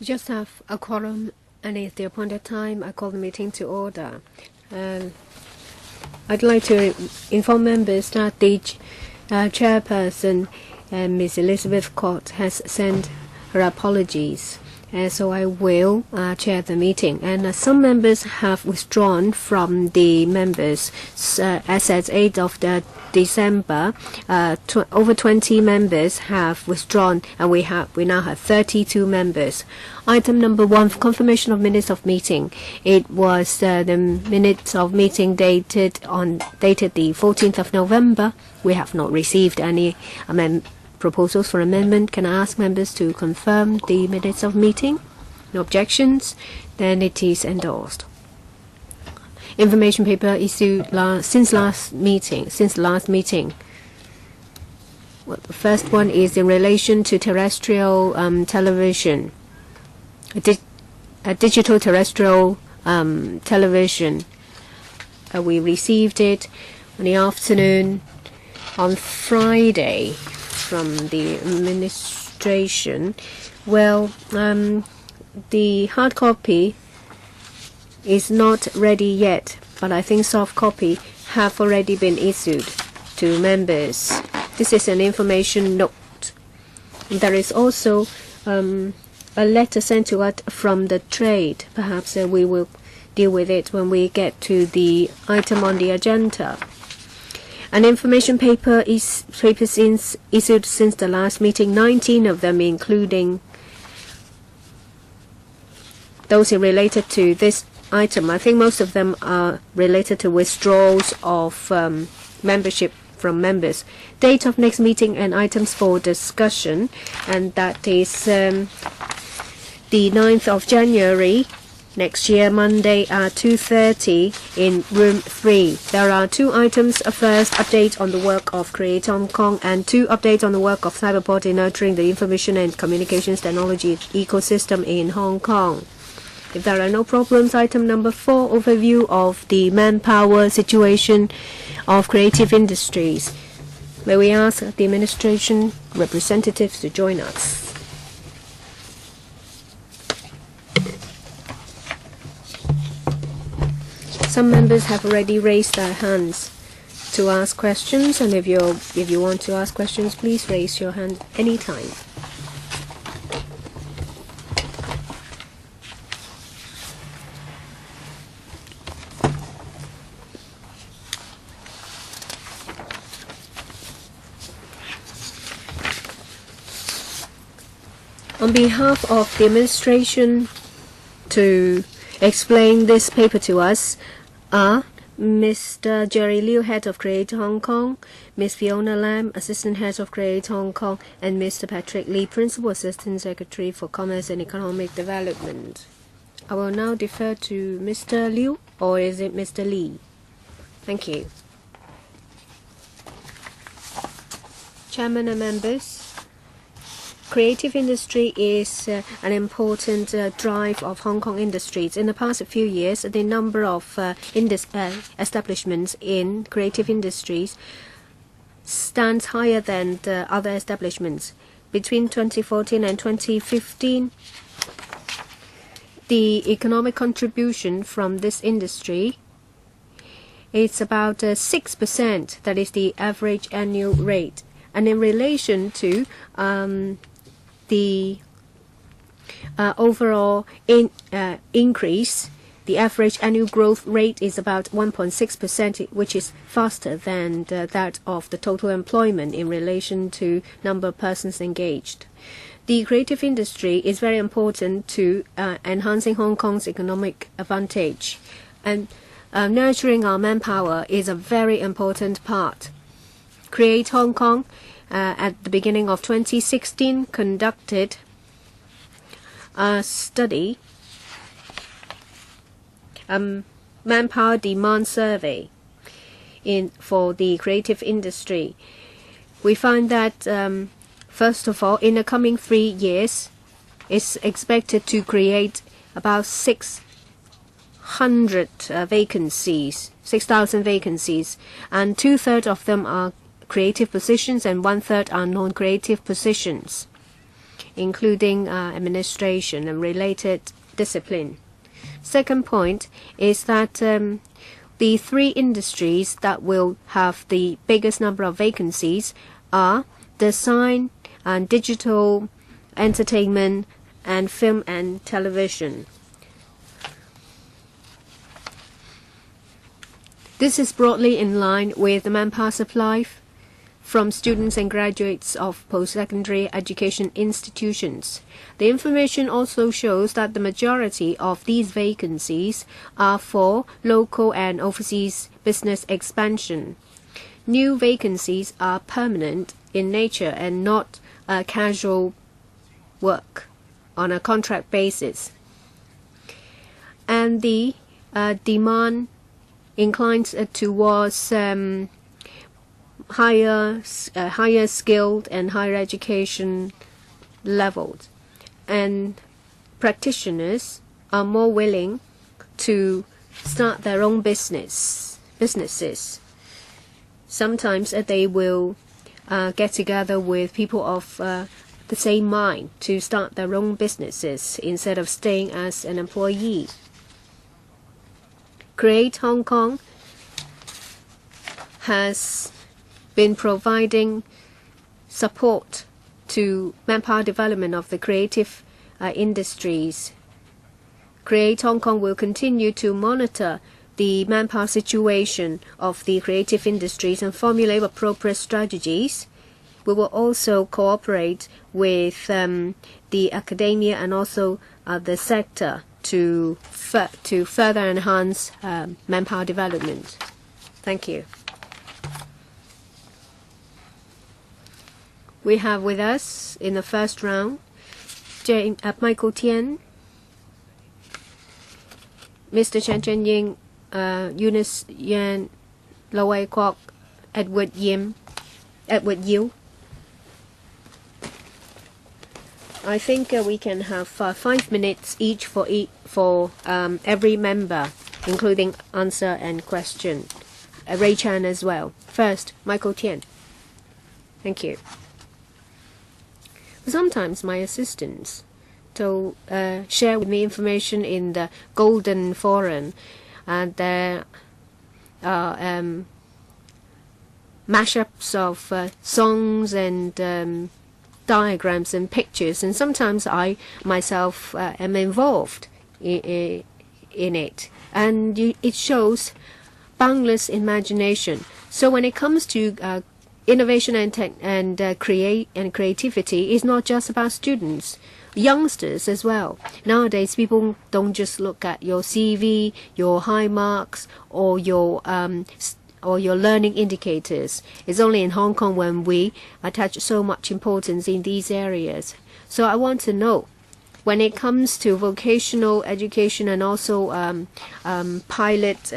We just have a quorum, and at the appointed time, I call the meeting to order. I'd like to inform members that the chairperson, Ms. Elizabeth Court, has sent her apologies. So I will chair the meeting. And some members have withdrawn from the members. As at 8th of December, over 20 members have withdrawn, and we now have 32 members. Item number 1, confirmation of minutes of meeting. It was the minutes of meeting dated the 14th of November. We have not received any proposals for amendment. Can I ask members to confirm the minutes of meeting? No objections? Then it is endorsed. Information paper issued since last meeting. Well, the first one is in relation to terrestrial television, digital terrestrial television. We received it in the afternoon on Friday from the administration. Well, the hard copy is not ready yet, but I think soft copy have already been issued to members. This is an information note. There is also a letter sent to us from the trade. Perhaps we will deal with it when we get to the item on the agenda. An information paper is issued since the last meeting, 19 of them, including those related to this item. I think most of them are related to withdrawals of membership from members. Date of next meeting and items for discussion, and that is the 9th of January. Next year, Monday at 2:30 in room 3. There are 2 items. First, update on the work of Create Hong Kong, and 2, update on the work of Cyberport in nurturing the information and communications technology ecosystem in Hong Kong. If there are no problems, item number 4, overview of the manpower situation of creative industries. May we ask the administration representatives to join us? Some members have already raised their hands to ask questions, and if you want to ask questions, please raise your hand anytime. On behalf of the administration, to explain this paper to us are Mr. Jerry Liu, Head of Create Hong Kong, Ms. Fiona Lam, Assistant Head of Create Hong Kong, and Mr. Patrick Lee, Principal Assistant Secretary for Commerce and Economic Development. I will now defer to Mr. Liu, or is it Mr. Lee? Thank you. Chairman and members, creative industry is an important drive of Hong Kong industries. In the past few years, the number of establishments in creative industries stands higher than the other establishments. Between 2014 and 2015, the economic contribution from this industry is about 6%. That is the average annual rate. And in relation to the overall increase, the average annual growth rate is about 1.6%, which is faster than that of the total employment in relation to number of persons engaged. The creative industry is very important to enhancing Hong Kong's economic advantage, and nurturing our manpower is a very important part. Create Hong Kong at the beginning of 2016 conducted a study, manpower demand survey for the creative industry. We find that first of all, in the coming 3 years, it's expected to create about 6,000 vacancies, and 2/3 of them are creative positions and 1/3 are non-creative positions. including administration and related discipline. Second point is that the three industries that will have the biggest number of vacancies are design and digital, entertainment, and film and television. This is broadly in line with the manpower supply from students and graduates of post-secondary education institutions. The information also shows that the majority of these vacancies are for local and overseas business expansion. New vacancies are permanent in nature and not casual work on a contract basis. And the demand inclines towards higher skilled and higher education levels, and practitioners are more willing to start their own businesses. Sometimes they will get together with people of the same mind to start their own businesses instead of staying as an employee. Create Hong Kong has been providing support to manpower development of the creative industries. Create Hong Kong will continue to monitor the manpower situation of the creative industries and formulate appropriate strategies. We will also cooperate with the academia and also the sector to further enhance manpower development. Thank you. We have with us in the first round Michael Tian, Mr. Chen Chen-ying, Eunice Yan, Lo Wei Kwok, Edward Yiu. I think we can have 5 minutes each for every member, including answer and question. Ray Chan as well. First, Michael Tian. Thank you. Sometimes my assistants share with me information in the Golden Forum, and there are mashups of songs and diagrams and pictures, and sometimes I myself am involved in it, and it shows boundless imagination. So when it comes to innovation and creativity, it's not just about students, youngsters as well. Nowadays, people don't just look at your CV, your high marks, or your learning indicators. It's only in Hong Kong when we attach so much importance in these areas. So I want to know, when it comes to vocational education and also pilot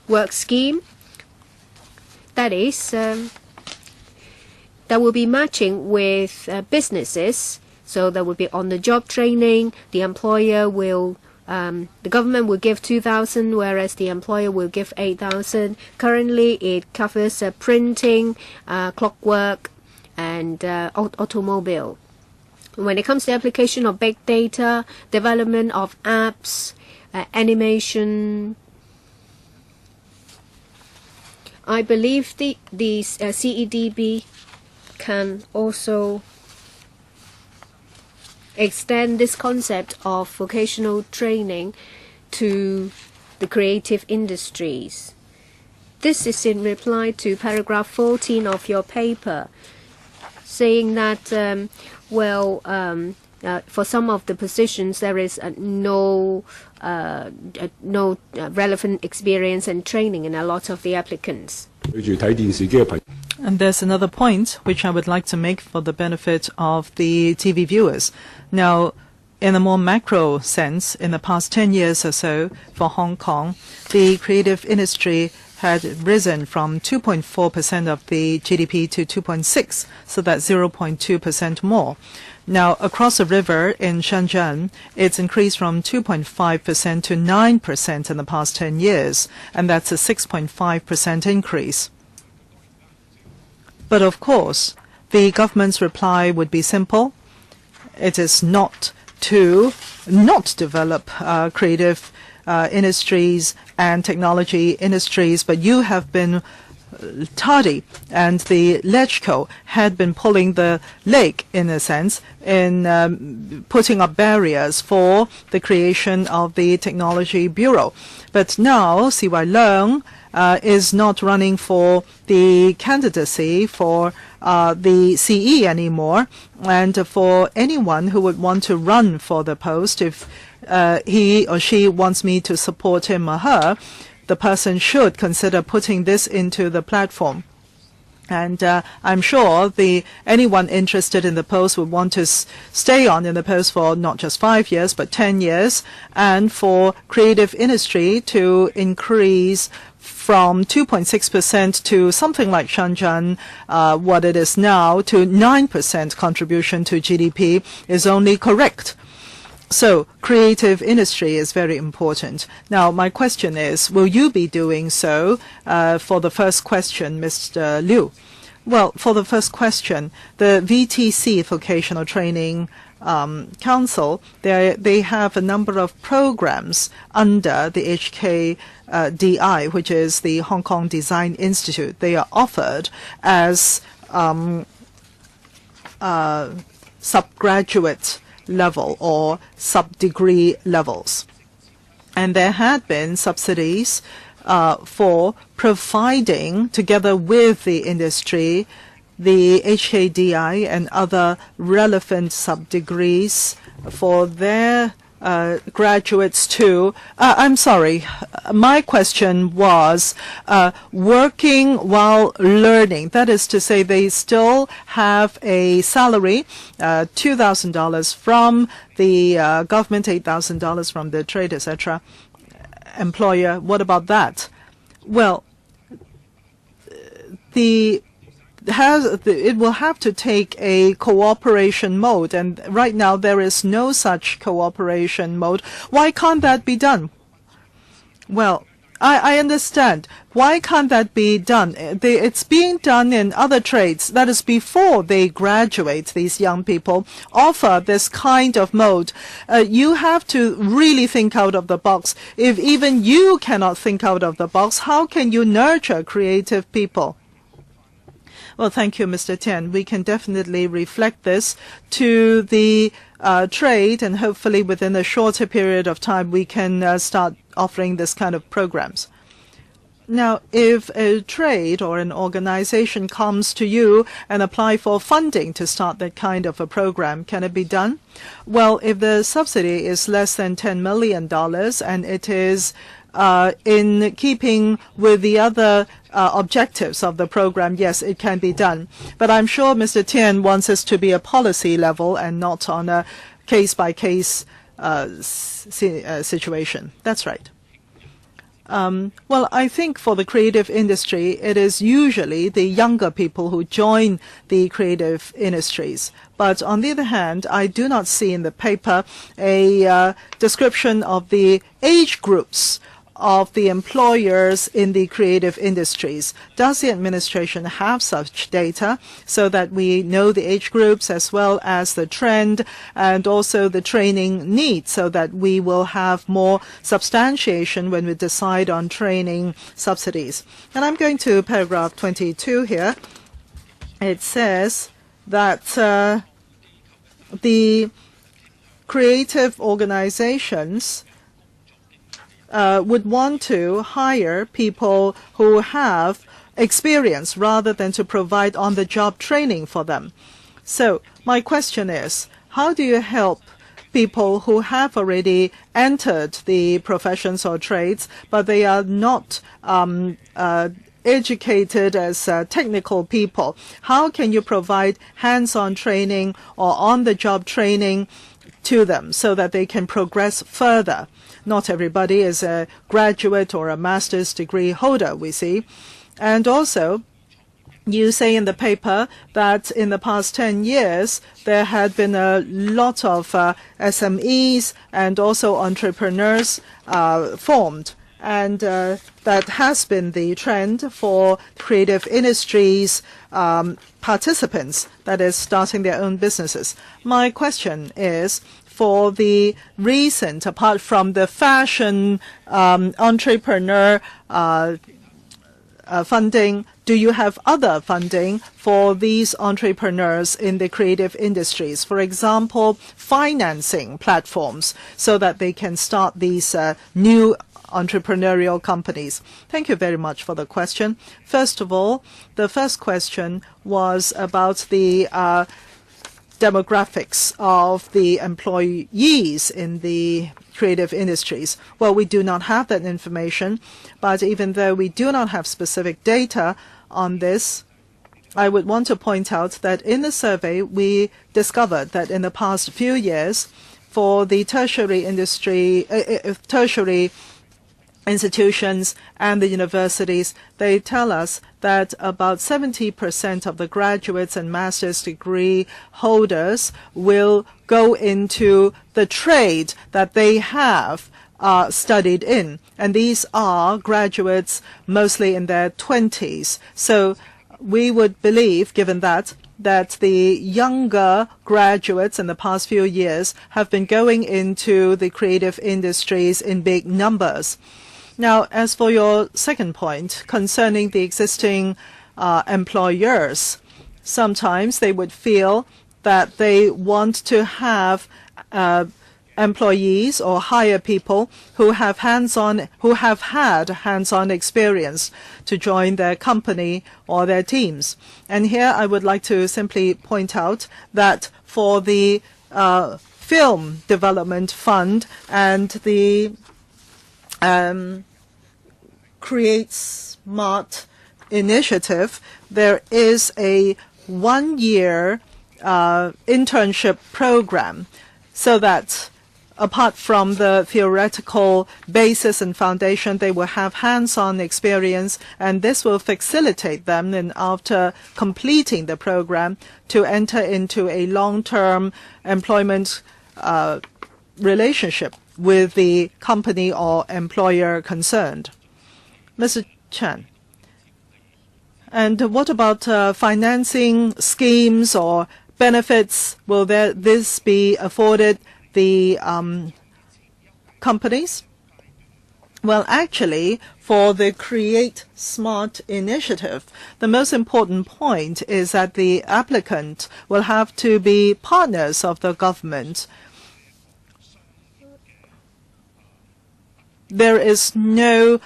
work scheme, that is, that will be matching with businesses. So there will be on-the-job training. The employer will the government will give 2,000, whereas the employer will give 8,000. Currently, it covers printing, clockwork, and automobile. When it comes to application of big data, development of apps, animation, I believe these CEDB can also extend this concept of vocational training to the creative industries. This is in reply to paragraph 14 of your paper, saying that, for some of the positions there is no relevant experience and training in a lot of the applicants. And there's another point which I would like to make for the benefit of the TV viewers. Now, in a more macro sense, in the past 10 years or so for Hong Kong, the creative industry had risen from 2.4% of the GDP to 2.6%, so that's 0.2% more. Now, across the river in Shenzhen, it's increased from 2.5% to 9% in the past 10 years, and that's a 6.5% increase. But of course, the government's reply would be simple. It is not to not develop creative industries and technology industries, but you have been tardy, and the LegCo had been pulling the leg, in a sense, in putting up barriers for the creation of the Technology Bureau. But now, CY Leung is not running for the candidacy for the CE anymore, and for anyone who would want to run for the post, if he or she wants me to support him or her, the person should consider putting this into the platform. And I'm sure anyone interested in the post would want to stay on in the post for not just 5 years, but 10 years, and for creative industry to increase from 2.6% to something like Shenzhen, what it is now, to 9% contribution to GDP is only correct. So creative industry is very important. Now, my question is, will you be doing so? For the first question, Mr. Liu. Well, for the first question, the VTC, Vocational Training Council, they have a number of programs under the HKDI, which is the Hong Kong Design Institute. They are offered as subgraduate level or sub-degree levels. And there had been subsidies for providing, together with the industry, the HKDI and other relevant sub-degrees for their graduates too. I'm sorry, my question was working while learning. That is to say, they still have a salary, $2,000 from the government, $8,000 from the trade, etc. Employer. What about that? Well, it will have to take a cooperation mode, and right now there is no such cooperation mode. Why can't that be done? Well, I understand. Why can't that be done? It's being done in other trades. That is, before they graduate, these young people offer this kind of mode. You have to really think out of the box. If even you cannot think out of the box, how can you nurture creative people? Well, thank you, Mr. Tian. We can definitely reflect this to the trade, and hopefully within a shorter period of time we can start offering this kind of programs. Now, if a trade or an organization comes to you and apply for funding to start that kind of a program, can it be done? Well, if the subsidy is less than $10 million and it is in keeping with the other objectives of the program, yes, it can be done. But I'm sure Mr. Tian wants us to be a policy level and not on a case-by-case situation. That's right. Well, I think for the creative industry, it is usually the younger people who join the creative industries. But on the other hand, I do not see in the paper a description of the age groups of the employers in the creative industries. Does the administration have such data so that we know the age groups as well as the trend and also the training needs, so that we will have more substantiation when we decide on training subsidies? And I'm going to paragraph 22 here. It says that the creative organizations would want to hire people who have experience rather than to provide on-the-job training for them. So my question is, how do you help people who have already entered the professions or trades, but they are not educated as technical people? How can you provide hands-on training or on-the-job training to them so that they can progress further? Not everybody is a graduate or a master's degree holder, we see. And also, you say in the paper that in the past 10 years, there had been a lot of SMEs and also entrepreneurs formed. and that has been the trend for creative industries participants, that is, starting their own businesses. My question is, for the recent, apart from the fashion entrepreneur funding, do you have other funding for these entrepreneurs in the creative industries? For example, financing platforms so that they can start these new entrepreneurial companies. Thank you very much for the question. First of all, the first question was about the demographics of the employees in the creative industries. Well, we do not have that information, but even though we do not have specific data on this, I would want to point out that in the survey we discovered that in the past few years, for the tertiary industry, tertiary institutions and the universities, they tell us that about 70% of the graduates and master's degree holders will go into the trade that they have studied in. And these are graduates mostly in their 20s. So we would believe, given that the younger graduates in the past few years have been going into the creative industries in big numbers. Now, as for your second point concerning the existing employers, sometimes they would feel that they want to have employees or hire people who have had hands-on experience to join their company or their teams. And here I would like to simply point out that for the Film Development Fund and the Create Smart initiative, there is a one-year internship program, so that apart from the theoretical basis and foundation, they will have hands-on experience, and this will facilitate them, and after completing the program, to enter into a long-term employment relationship with the company or employer concerned. Mr. Chan, and what about financing schemes or benefits? Will this be afforded the companies? Well, actually, for the Create Smart initiative, the most important point is that the applicant will have to be partners of the government. There is no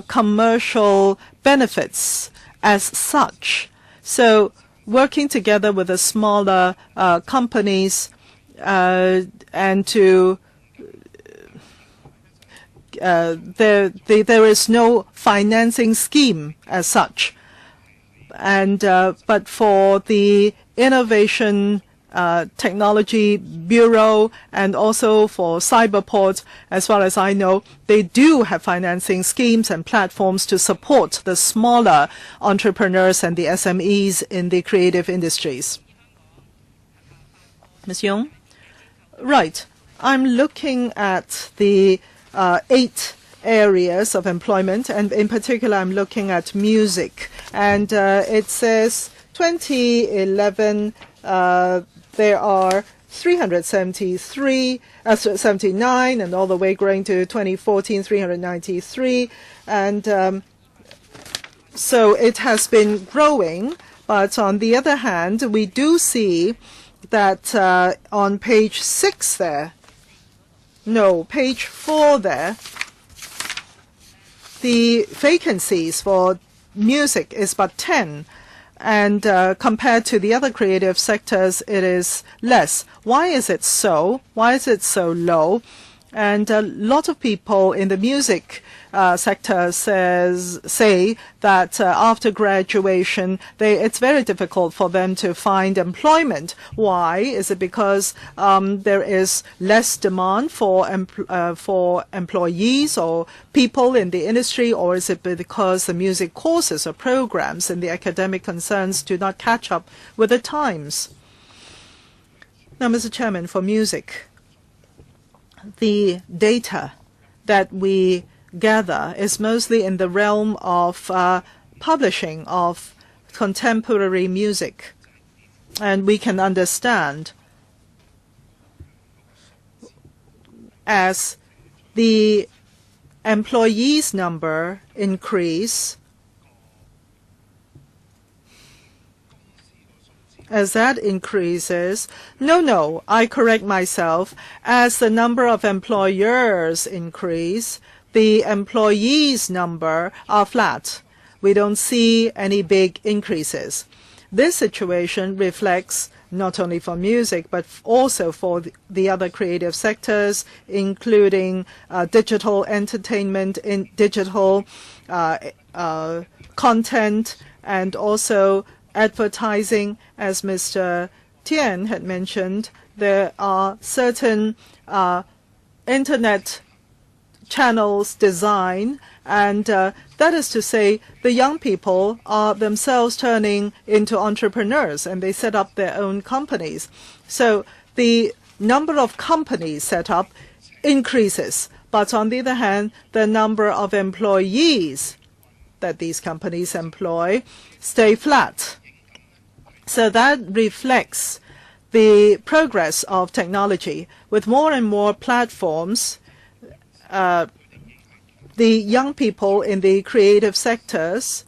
commercial benefits as such. So working together with the smaller companies and to there is no financing scheme as such. And but for the Innovation Technology Bureau and also for Cyberport, as far as I know, they do have financing schemes and platforms to support the smaller entrepreneurs and the SMEs in the creative industries. Ms. Yong? Right. I'm looking at the 8 areas of employment, and in particular I'm looking at music. And it says 2011 there are 379, and all the way growing to 2014, 393. And so it has been growing. But on the other hand, we do see that on page 6 there, no, page 4 there, the vacancies for music is but 10. And compared to the other creative sectors, it is less. Why is it so? Why is it so low? And a lot of people in the music sector say that after graduation, it's very difficult for them to find employment. Why? Is it because there is less demand for employees or people in the industry, or is it because the music courses or programs and the academic concerns do not catch up with the times? Now, Mr. Chairman, for music, the data that we gather is mostly in the realm of publishing of contemporary music. And we can understand as the employees' number increase, as that increases, I correct myself, as the number of employers increase, the employees' number are flat. We don't see any big increases. This situation reflects not only for music, but also for the other creative sectors, including digital entertainment, in digital content, and also advertising. As Mr. Tian had mentioned, there are certain internet channels design, and that is to say the young people are themselves turning into entrepreneurs, and they set up their own companies. So the number of companies set up increases, but on the other hand, the number of employees that these companies employ stay flat. So that reflects the progress of technology. With more and more platforms, the young people in the creative sectors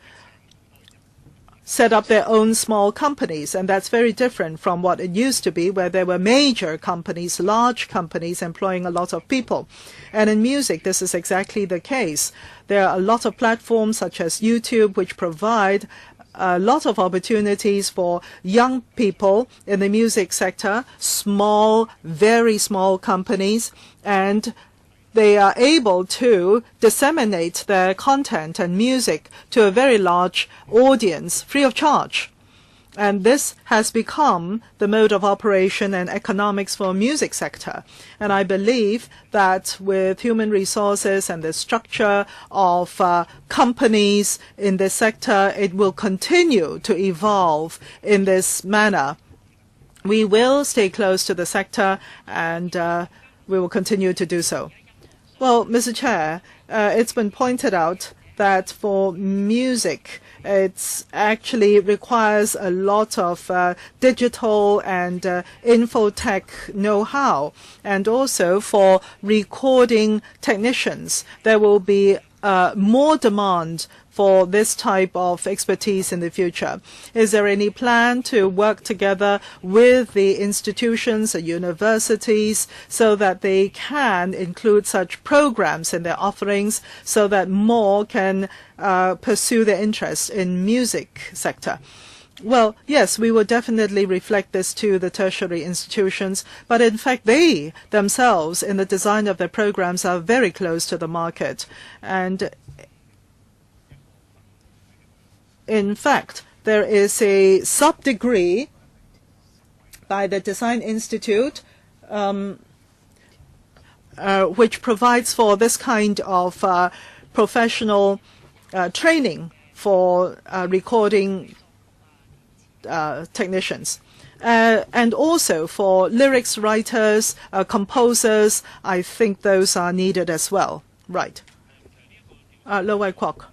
set up their own small companies, and that's very different from what it used to be, where there were major companies, large companies employing a lot of people. And in music, this is exactly the case. There are a lot of platforms such as YouTube, which provide a lot of opportunities for young people in the music sector, small, very small companies, and they are able to disseminate their content and music to a very large audience free of charge. And this has become the mode of operation and economics for music sector. And I believe that with human resources and the structure of companies in this sector, it will continue to evolve in this manner. We will stay close to the sector, and we will continue to do so. Well, Mr. Chair, it's been pointed out that for music, it actually requires a lot of digital and infotech know-how. And also for recording technicians, there will be more demand for this type of expertise in the future. Is there any plan to work together with the institutions, the universities, so that they can include such programs in their offerings so that more can pursue their interest in music sector? Well, yes, we will definitely reflect this to the tertiary institutions, but in fact they themselves in the design of their programs are very close to the market. And in fact, there is a sub-degree by the Design Institute which provides for this kind of professional training for recording technicians. And also for lyrics writers, composers, I think those are needed as well. Right. Lo Wai Kwok.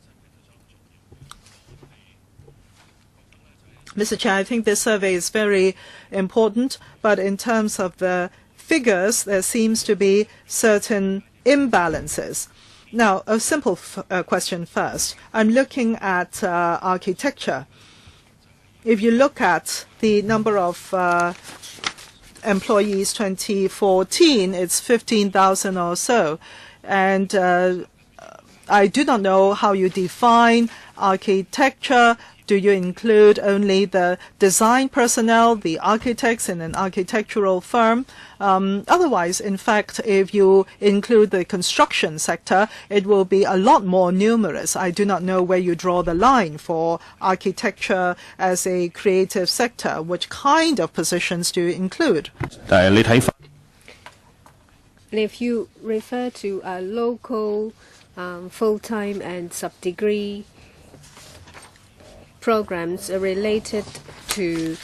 Mr. Chair, I think this survey is very important, but in terms of the figures, there seems to be certain imbalances. Now, a simple question first. I'm looking at architecture. If you look at the number of employees 2014, it's 15,000 or so. And I do not know how you define architecture. Do you include only the design personnel, the architects in an architectural firm? Otherwise, in fact, if you include the construction sector, it will be a lot more numerous. I do not know where you draw the line for architecture as a creative sector. Which kind of positions do you include? If you refer to local, full-time and sub-degree programs related to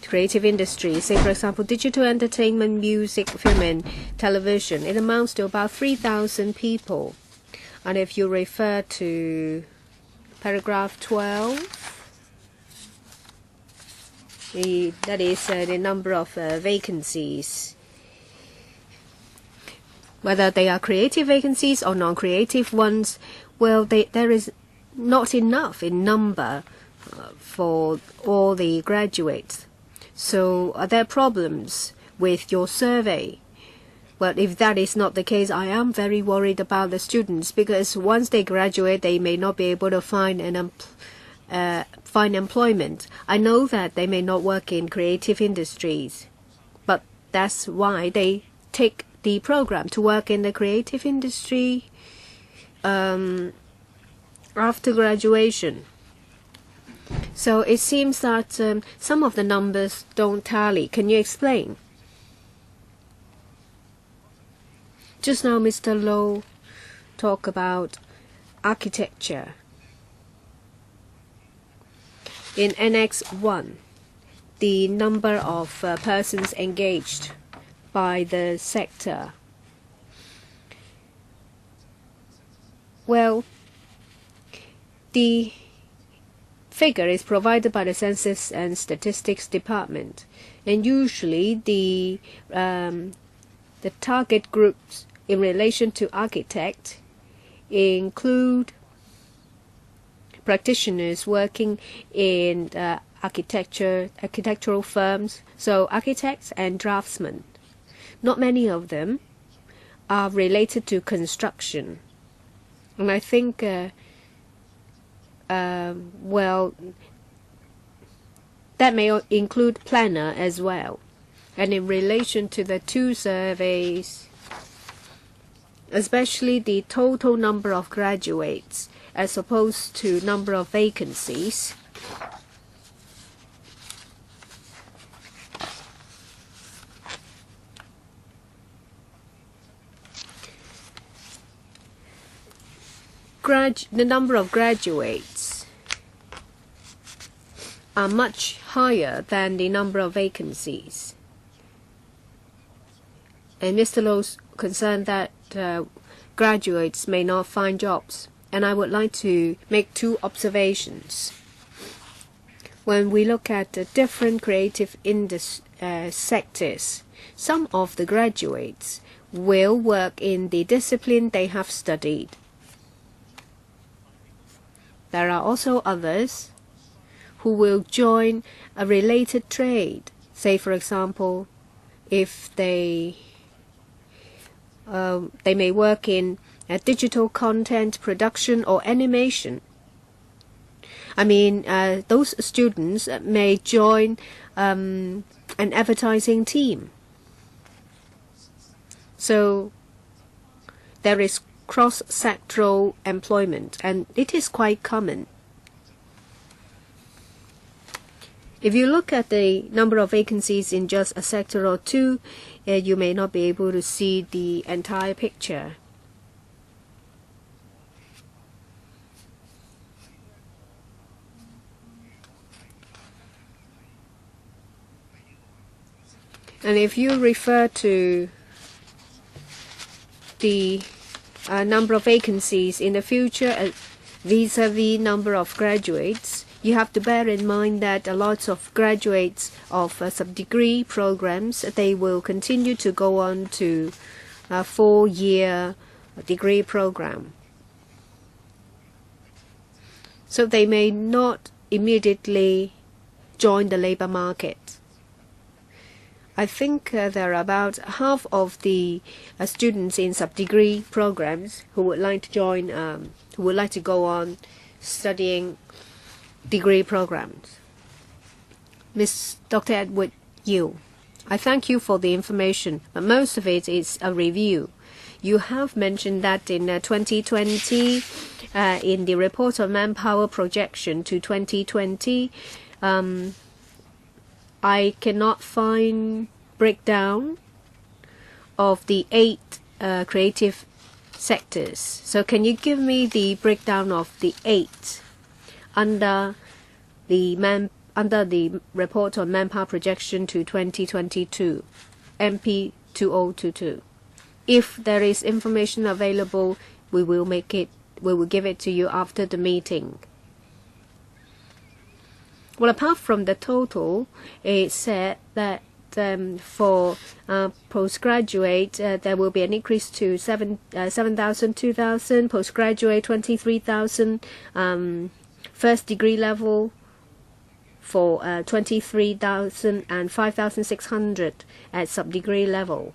creative industry, say for example digital entertainment, music, film and television, it amounts to about 3,000 people. And if you refer to paragraph 12, that is the number of vacancies, whether they are creative vacancies or non-creative ones, well, there is not enough in number for all the graduates. So are there problems with your survey? Well, if that is not the case, I am very worried about the students, because once they graduate, they may not be able to find employment. I know that they may not work in creative industries, but that's why they take the program to work in the creative industry after graduation. So it seems that some of the numbers don't tally. Can you explain? Just now, Mr. Low talked about architecture. In Annex 1, the number of persons engaged by the sector. Well, the figure is provided by the Census and Statistics Department, and usually the target groups in relation to architect include practitioners working in architectural firms, so architects and draftsmen. Not many of them are related to construction, and I think well, that may include planner as well. And in relation to the two surveys, especially the total number of graduates as opposed to number of vacancies, the number of graduates are much higher than the number of vacancies. And Mr. Low's concerned that graduates may not find jobs. And I would like to make two observations. When we look at the different creative sectors, some of the graduates will work in the discipline they have studied. There are also others who will join a related trade. Say, for example, if they may work in digital content production or animation. I mean, those students may join an advertising team. So there is cross-sectoral employment, and it is quite common. If you look at the number of vacancies in just a sector or two, you may not be able to see the entire picture. And if you refer to the number of vacancies in the future vis-a-vis number of graduates, you have to bear in mind that a lot of graduates of sub-degree programs, they will continue to go on to a 4-year degree program. So they may not immediately join the labor market. I think there are about half of the students in sub-degree programs who would like to join, who would like to go on studying degree programs. Dr. Edward Yu, I thank you for the information, but most of it is a review. You have mentioned that in 2020, in the report on manpower projection to 2020, I cannot find breakdown of the 8 creative sectors. So can you give me the breakdown of the 8 under the report on manpower projection to 2022, MP 2022? If there is information available, we will give it to you after the meeting. Well, apart from the total, it said that for postgraduate, there will be an increase to 7,000, 2,000, postgraduate 23,000, first degree level for 23,000 and 5,600 at sub-degree level.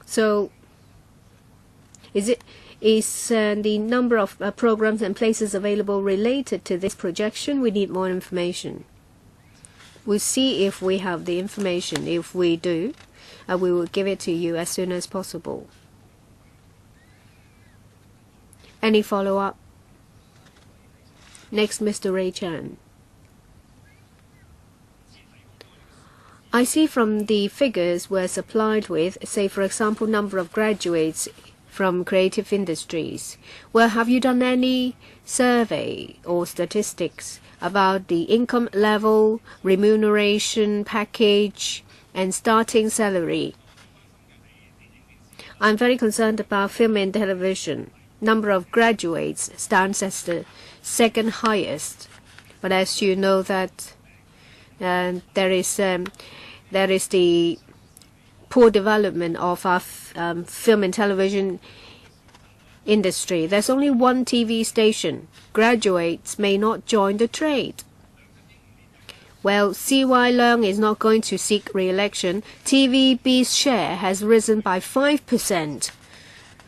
So is the number of programs and places available related to this projection? We need more information. We'll see if we have the information. If we do, we will give it to you as soon as possible. Any follow-up? Next, Mr. Ray Chan. I see from the figures we're supplied with, say for example, number of graduates from creative industries. Well, have you done any survey or statistics about the income level, remuneration package, and starting salary? I'm very concerned about film and television. Number of graduates stands as the second highest, but as you know that there is the poor development of our film and television industry. There's only one TV station. Graduates may not join the trade. Well, C.Y. Leung is not going to seek re-election. TVB's share has risen by 5%.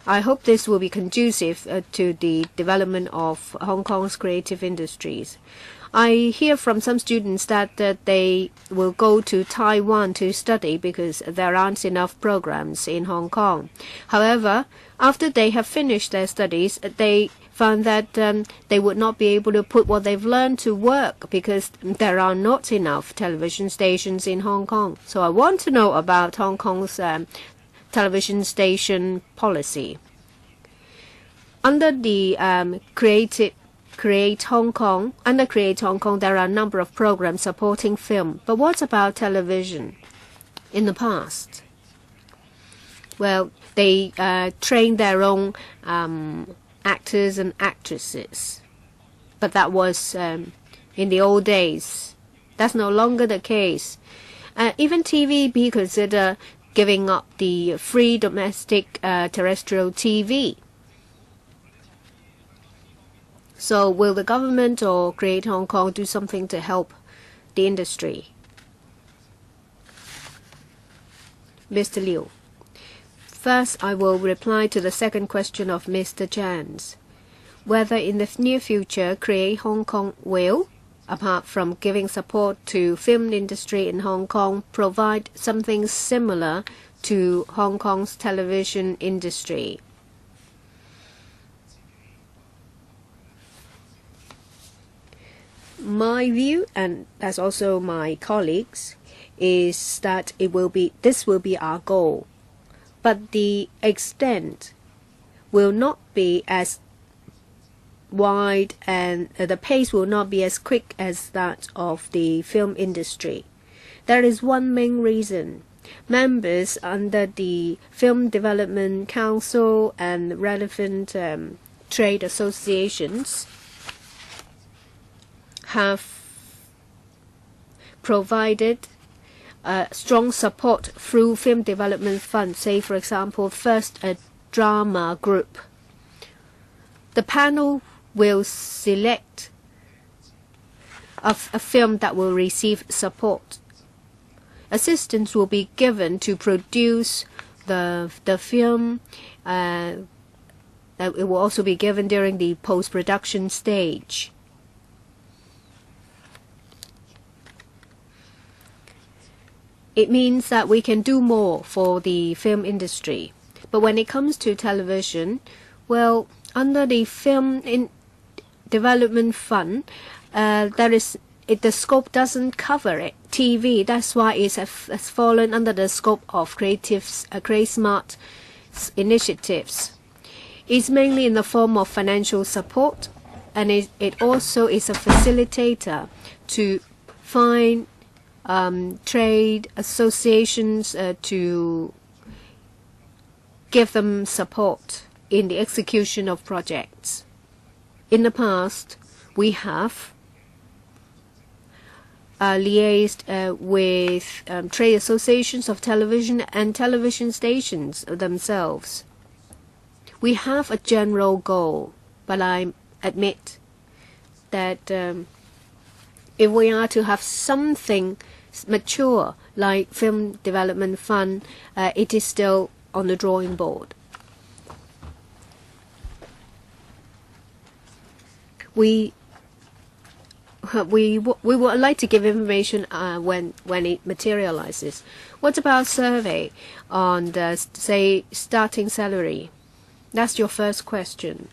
I hope this will be conducive to the development of Hong Kong's creative industries. I hear from some students that they will go to Taiwan to study because there aren't enough programs in Hong Kong. However, after they have finished their studies, they found that they would not be able to put what they've learned to work because there are not enough television stations in Hong Kong. So I want to know about Hong Kong's television station policy. Under the Create Hong Kong, there are a number of programs supporting film. But what about television? In the past, well, they train their own actors and actresses. But that was in the old days. That's no longer the case. Even TVB consider giving up the free domestic terrestrial TV. So will the government or Create Hong Kong do something to help the industry? Mr. Liu. First, I will reply to the second question of Mr. Chan's. Whether in the near future Create Hong Kong will, apart from giving support to film industry in Hong Kong, provide something similar to Hong Kong's television industry. My view, and that's also my colleagues, is that this will be our goal, but the extent will not be as wide and the pace will not be as quick as that of the film industry. There is one main reason. Members under the Film Development Council and relevant trade associations have provided strong support through Film Development Fund, say for example, first a drama group. The panel will select a film that will receive support. Assistance will be given to produce the film. It will also be given during the post-production stage. It means that we can do more for the film industry. But when it comes to television, well, under the Film Development Fund, the scope doesn't cover it. TV, that's why it has fallen under the scope of Create Smart initiatives. It's mainly in the form of financial support, and it also is a facilitator to find trade associations to give them support in the execution of projects. In the past, we have liaised with trade associations of television and television stations themselves. We have a general goal, but I admit that if we are to have something mature like Film Development Fund, it is still on the drawing board. We would like to give information when it materializes. What about survey on the, say, starting salary? That's your first question.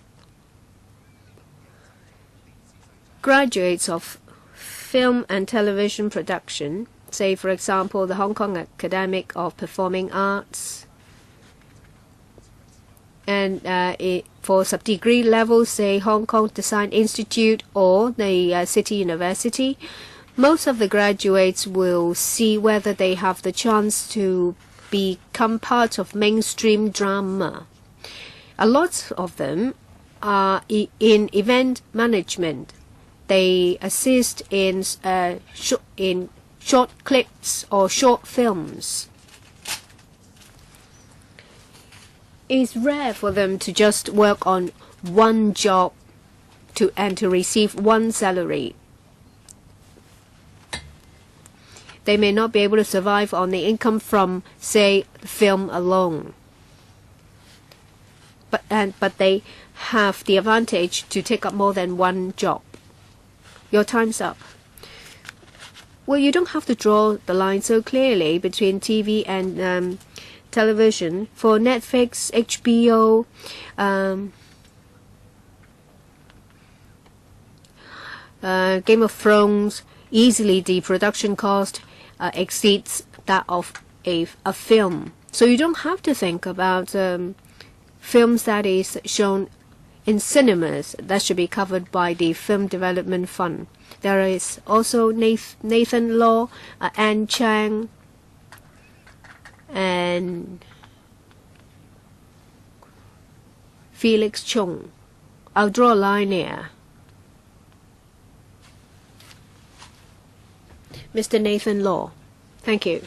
Graduates of film and television production, say for example the Hong Kong Academy of Performing Arts, and for sub-degree levels, say Hong Kong Design Institute or the City University, most of the graduates will see whether they have the chance to become part of mainstream drama. A lot of them are in event management. They assist in short clips or short films. It's rare for them to just work on one job and to receive one salary. They may not be able to survive on the income from, say, film alone. But they have the advantage to take up more than one job. Your time's up. Well, you don't have to draw the line so clearly between TV and television. For Netflix, HBO, Game of Thrones, easily the production cost exceeds that of a film. So you don't have to think about films that is shown in cinemas that should be covered by the Film Development Fund. There is also Nathan Law, Anne Chang, and Felix Chung. I'll draw a line here. Mr. Nathan Law. Thank you.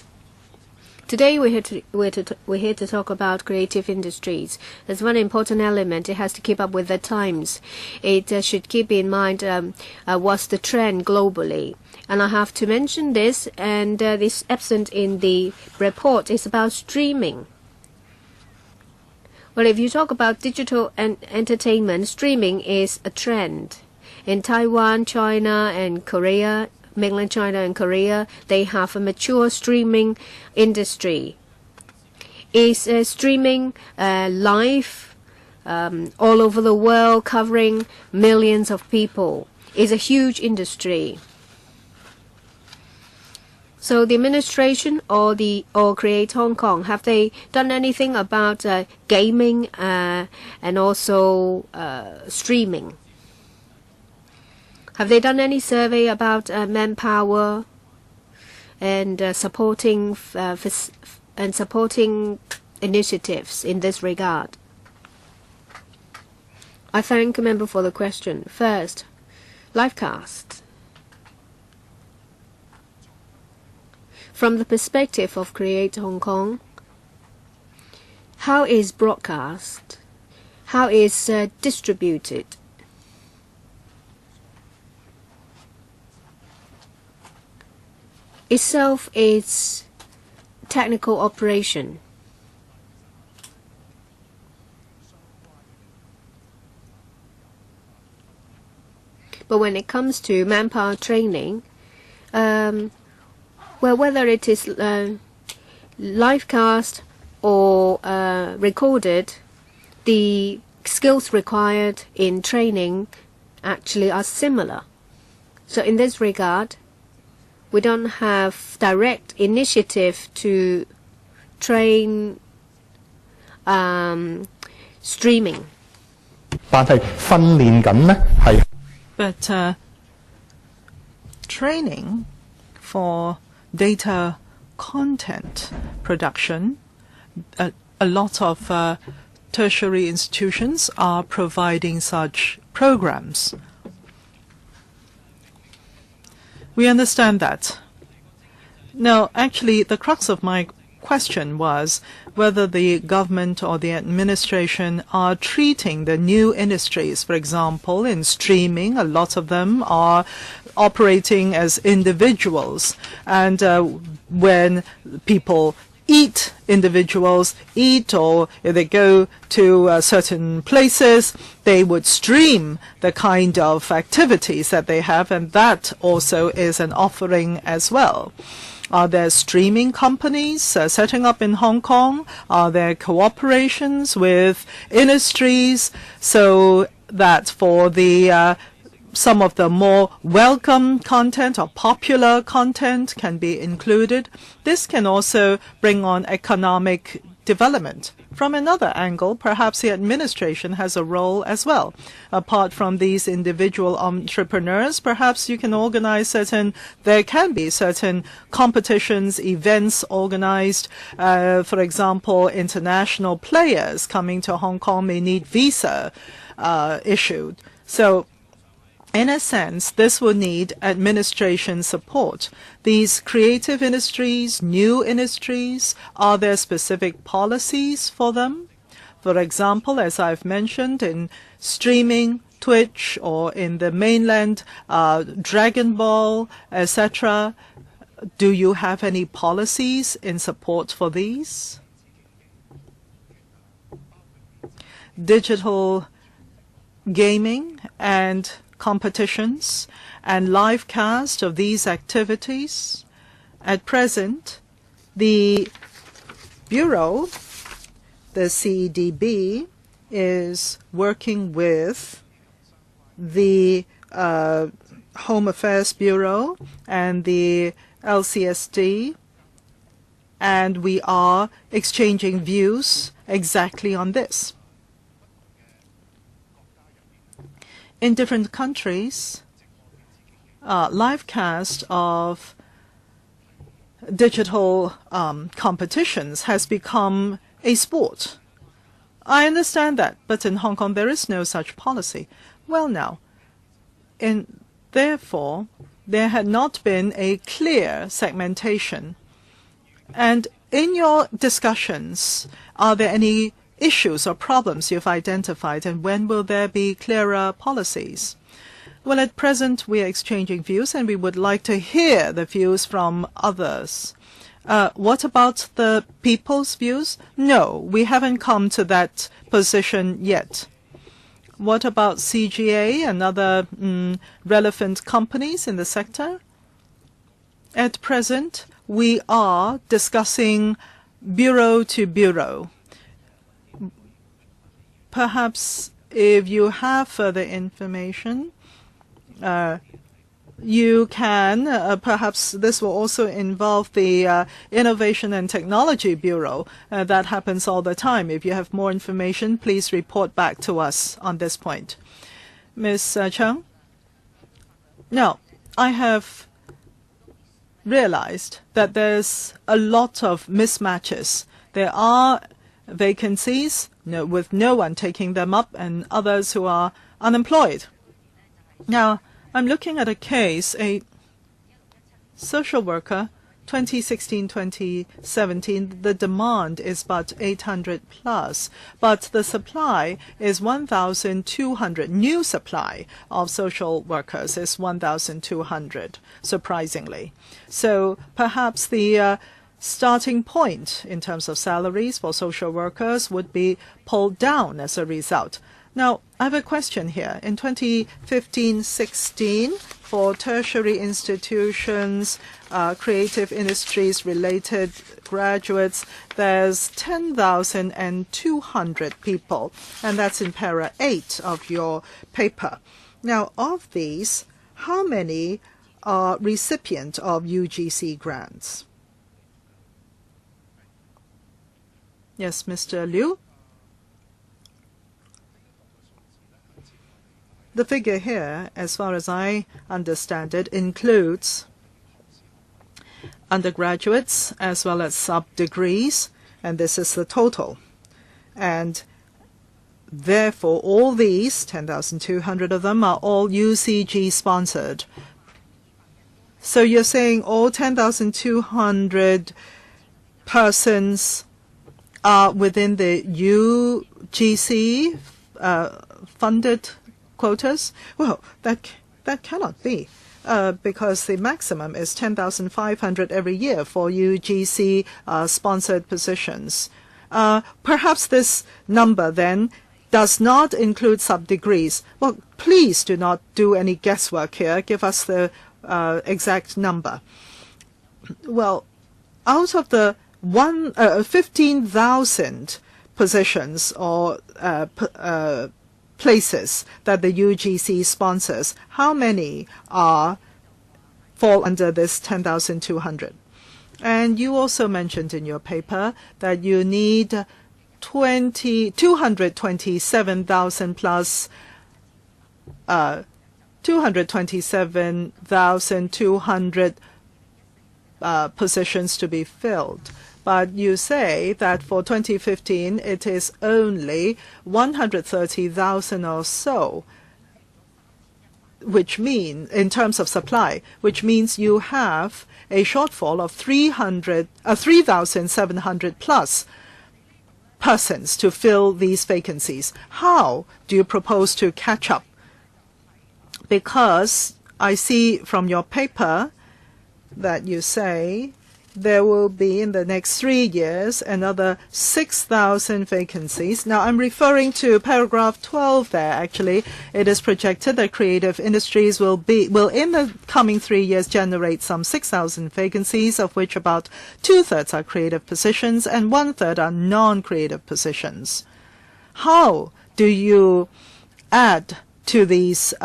Today we're here to talk about creative industries. There's one important element. It has to keep up with the times. It should keep in mind what's the trend globally. And I have to mention this, and this absent in the report is about streaming. Well, if you talk about digital entertainment, streaming is a trend. In Taiwan, China, and Korea, mainland China and Korea, they have a mature streaming industry. Is streaming live all over the world, covering millions of people. Is a huge industry. So the administration or Create Hong Kong, have they done anything about gaming and also streaming? Have they done any survey about manpower and supporting initiatives in this regard? I thank a member for the question. First, livecast. From the perspective of Create Hong Kong, how is broadcast? How is distributed? Itself is technical operation. But when it comes to manpower training, well, whether it is live cast or recorded, the skills required in training actually are similar. So in this regard, we don't have direct initiative to train streaming. But training for data content production a lot of tertiary institutions are providing such programs. We understand that. Now, actually, the crux of my question was whether the government or the administration are treating the new industries, for example, in streaming. A lot of them are operating as individuals, and when people individuals eat, or if they go to certain places, they would stream the kind of activities that they have, and that also is an offering as well. Are there streaming companies setting up in Hong Kong? Are there cooperations with industries so that for the some of the more welcome content or popular content can be included? This can also bring on economic development. From another angle, perhaps the administration has a role as well. Apart from these individual entrepreneurs, perhaps you can organize there can be certain competitions, events organized. For example, international players coming to Hong Kong may need visa issued. So, in a sense, this will need administration support. These creative industries, new industries, are there specific policies for them? For example, as I've mentioned, in streaming, Twitch, or in the mainland, Dragon Ball, etc., do you have any policies in support for these? Digital gaming and competitions and live cast of these activities. At present, the Bureau, the CEDB, is working with the Home Affairs Bureau and the LCSD, and we are exchanging views exactly on this. In different countries, live cast of digital competitions has become a sport. I understand that, but in Hong Kong there is no such policy. Well, now, therefore, there had not been a clear segmentation. And in your discussions, are there any issues or problems you've identified, and when will there be clearer policies? Well, at present, we are exchanging views, and we would like to hear the views from others. What about the people's views? No, we haven't come to that position yet. What about CGA and other relevant companies in the sector? At present, we are discussing bureau to bureau. Perhaps if you have further information, you can, perhaps this will also involve the Innovation and Technology Bureau. That happens all the time. If you have more information, please report back to us on this point. Ms. Chung? Now, I have realized that there's a lot of mismatches. There are vacancies with no one taking them up, and others who are unemployed. Now, I'm looking at a case, a social worker, 2016-2017, the demand is but 800 plus, but the supply is 1,200. New supply of social workers is 1,200, surprisingly. So perhaps the starting point in terms of salaries for social workers would be pulled down as a result. Now, I have a question here. In 2015-16, for tertiary institutions, creative industries related graduates, there's 10,200 people, and that's in para 8 of your paper. Now, of these, how many are recipient of UGC grants? Yes, Mr. Liu. The figure here, as far as I understand it, includes undergraduates as well as sub-degrees, and this is the total. And therefore, all these 10,200 of them are all UCG sponsored. So you're saying all 10,200 persons are within the UGC funded quotas? Well, that cannot be, because the maximum is 10,500 every year for UGC sponsored positions. Perhaps this number then does not include sub-degrees. Well, please do not do any guesswork here. Give us the exact number. Well, out of the 15,000 positions or places that the UGC sponsors, how many fall under this 10,200? And you also mentioned in your paper that you need 227,000 plus 227,200 positions to be filled. But you say that for 2015 it is only 130,000 or so, which means, in terms of supply, which means you have a shortfall of 3,700 plus persons to fill these vacancies. How do you propose to catch up? Because I see from your paper that you say there will be in the next 3 years another 6,000 vacancies. Now I'm referring to paragraph 12 there. Actually, it is projected that creative industries will in the coming 3 years generate some 6,000 vacancies, of which about 2/3 are creative positions and 1/3 are non-creative positions. How do you add to these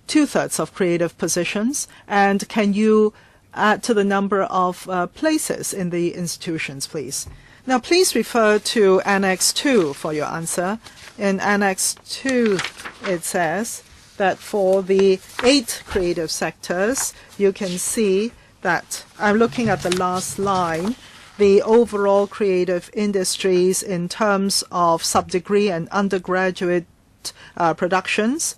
2/3 of creative positions, and can you add to the number of places in the institutions, please? Now, please refer to Annex 2 for your answer. In Annex 2, it says that for the 8 creative sectors, you can see that, I'm looking at the last line, the overall creative industries in terms of sub-degree and undergraduate productions,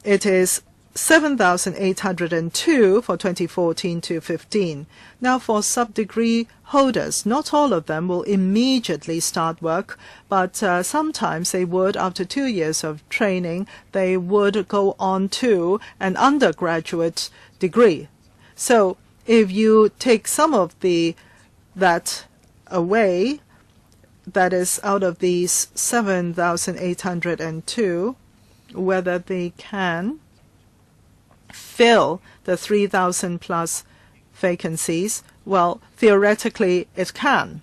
it is 7,802 for 2014 to 15. Now, for sub-degree holders, not all of them will immediately start work, but sometimes they would, after 2 years of training, they would go on to an undergraduate degree. So if you take some of that away, that is out of these 7,802, whether they can fill the 3,000 plus vacancies, well, theoretically it can.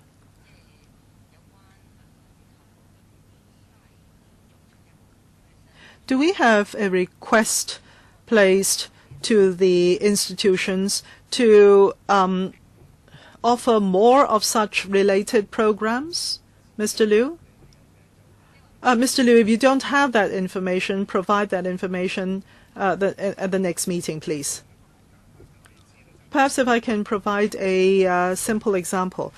Do we have a request placed to the institutions to offer more of such related programs, Mr. Liu? Mr. Liu, if you don't have that information, provide that information at the next meeting, please. Perhaps if I can provide a simple example.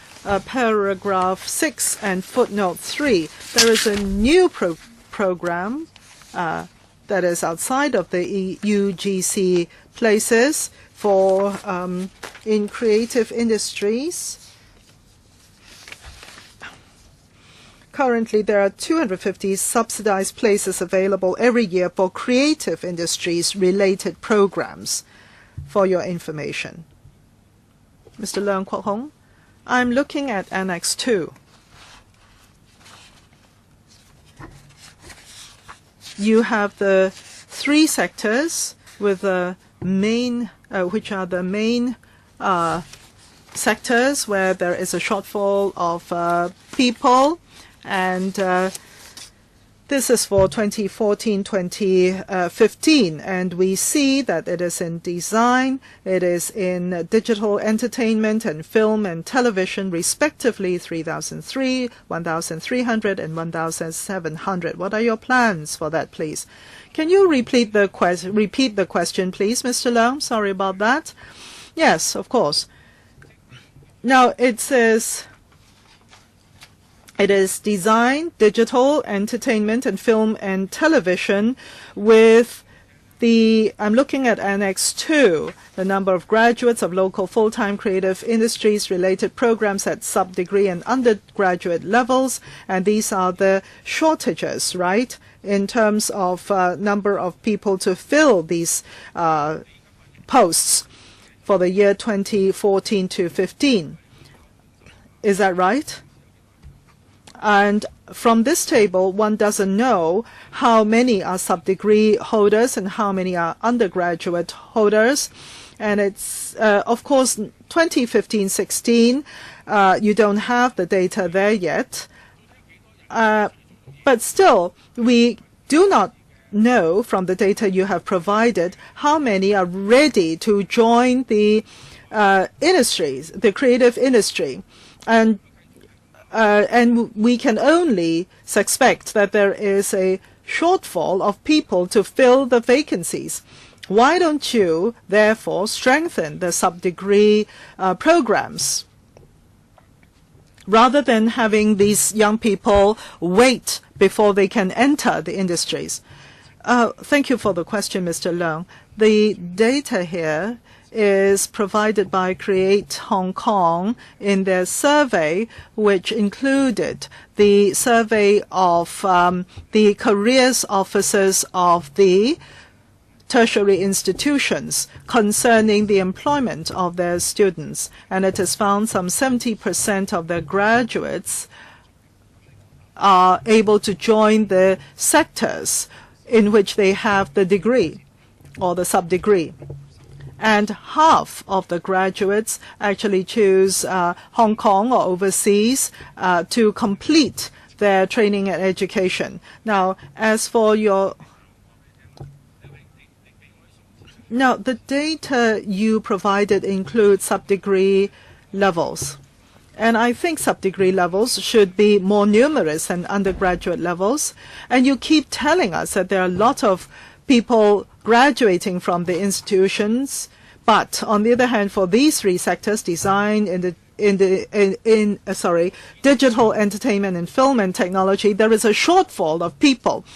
Paragraph 6 and footnote 3, there is a new program that is outside of the UGC places for in creative industries. Currently, there are 250 subsidized places available every year for creative industries related programs, for your information. Mr. Leung Kwok Hong, I'm looking at Annex 2. You have the 3 sectors with the main, which are the main sectors where there is a shortfall of people. And this is for 2014-2015, and we see that it is in design, it is in digital entertainment and film and television, respectively 3,003, 1,300, and 1,700. What are your plans for that, please? Can you repeat the question, please, Mr. Leung? Sorry about that. Yes, of course. Now, it says It is design, digital, entertainment, and film and television with I'm looking at Annex 2, the number of graduates of local full-time creative industries-related programs at sub-degree and undergraduate levels, and these are the shortages, right, in terms of number of people to fill these posts for the year 2014 to 15. Is that right? And from this table, one doesn't know how many are sub-degree holders and how many are undergraduate holders. And it's, of course, 2015-16, you don't have the data there yet. But still, we do not know from the data you have provided how many are ready to join the industries, the creative industry. And we can only suspect that there is a shortfall of people to fill the vacancies. Why don't you, therefore, strengthen the sub-degree programs rather than having these young people wait before they can enter the industries? Thank you for the question, Mr. Leung. The data here is provided by Create Hong Kong in their survey, which included the survey of the careers officers of the tertiary institutions concerning the employment of their students. And it has found some 70% of their graduates are able to join the sectors in which they have the degree or the sub-degree. And half of the graduates actually choose Hong Kong or overseas to complete their training and education. Now, as for the data you provided includes sub-degree levels. And I think sub-degree levels should be more numerous than undergraduate levels. And you keep telling us that there are a lot of people graduating from the institutions, but on the other hand, for these three sectors, design, digital entertainment and film and technology, there is a shortfall of people,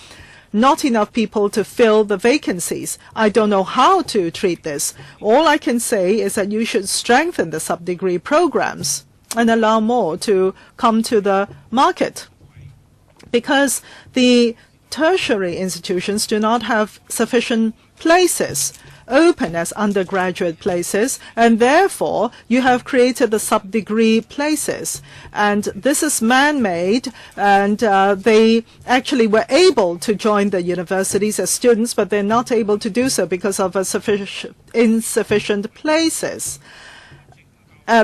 not enough people to fill the vacancies. I don't know how to treat this. All I can say is that you should strengthen the sub-degree programs and allow more to come to the market, because the tertiary institutions do not have sufficient places open as undergraduate places, and therefore you have created the sub-degree places. And this is man-made, and they actually were able to join the universities as students, but they're not able to do so because of insufficient places.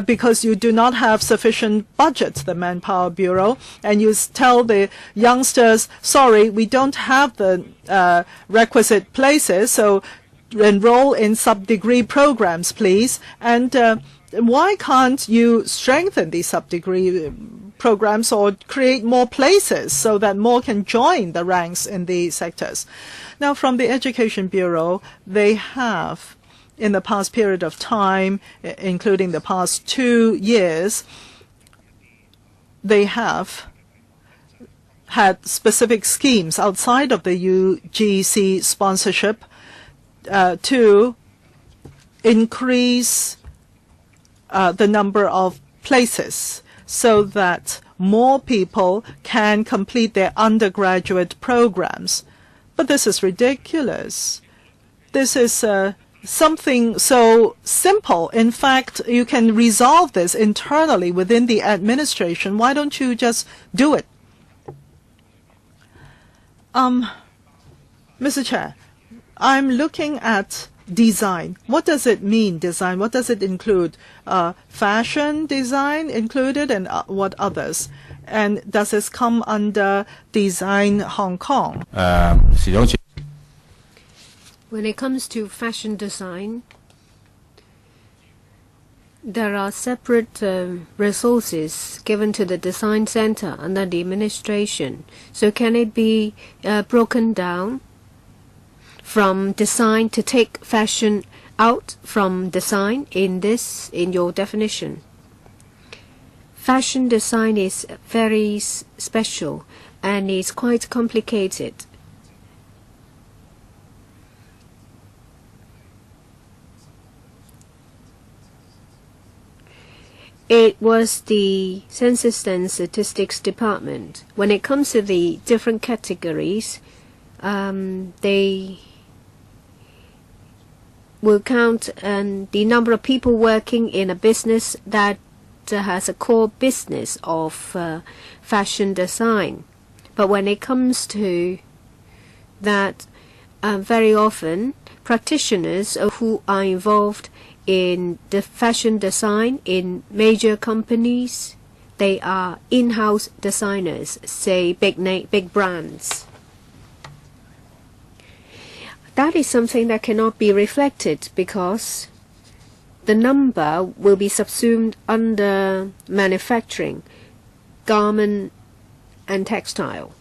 Because you do not have sufficient budget, the Manpower Bureau, and you tell the youngsters, sorry, we don't have the requisite places, so enroll in sub-degree programs, please. And why can't you strengthen these sub-degree programs or create more places so that more can join the ranks in the sectors? Now, from the Education Bureau, they have, in the past period of time, including the past 2 years, they have had specific schemes outside of the UGC sponsorship to increase the number of places so that more people can complete their undergraduate programs. But this is ridiculous. This is something so simple. In fact, you can resolve this internally within the administration. Why don't you just do it? Mr. Chair, I'm looking at design. What does it mean, design? What does it include? Fashion design included, and what others? And does this come under Design Hong Kong? When it comes to fashion design, there are separate resources given to the design center under the administration. So can it be broken down from design to take fashion out from design in your definition? fashion design is very special and is quite complicated. It was the Census and Statistics Department. When it comes to the different categories, they will count the number of people working in a business that has a core business of fashion design. But when it comes to that, very often practitioners who are involved in the fashion design in major companies, they are in-house designers, say big brands. That is something that cannot be reflected because the number will be subsumed under manufacturing, garment and textile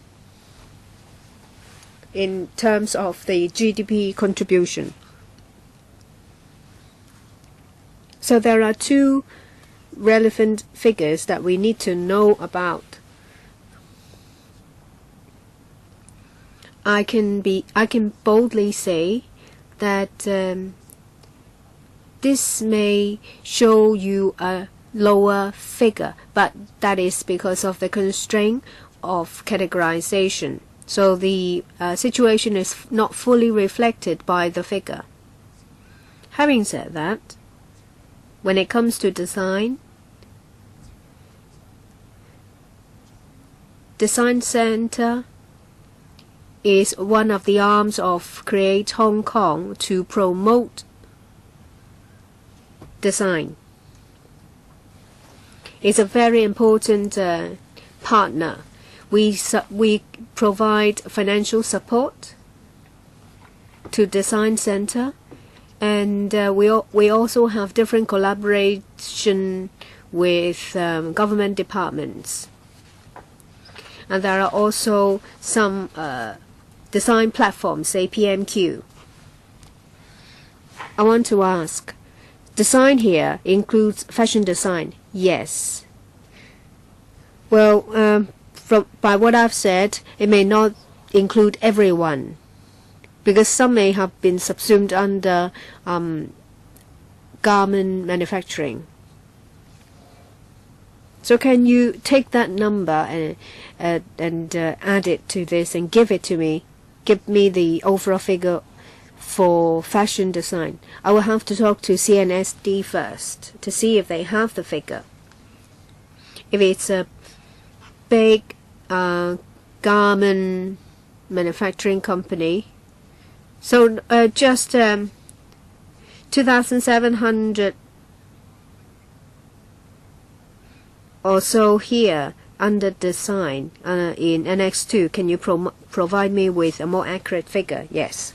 in terms of the GDP contribution. So there are two relevant figures that we need to know about. I can boldly say that this may show you a lower figure, but that is because of the constraint of categorization. So the situation is not fully reflected by the figure. Having said that, when it comes to design Center is one of the arms of Create Hong Kong to promote design. It's a very important partner. We provide financial support to Design Center, and we also have different collaboration with government departments. And there are also some design platforms, say PMQ. I want to ask, design here includes fashion design? Yes. Well, by what I've said, it may not include everyone, because some may have been subsumed under garment manufacturing. So can you take that number and add it to this and give it to me? Give me the overall figure for fashion design. I will have to talk to CNSD first to see if they have the figure. If it's a big garment manufacturing company, so just 2,700 or so here under design in Annex 2. Can you provide me with a more accurate figure? Yes.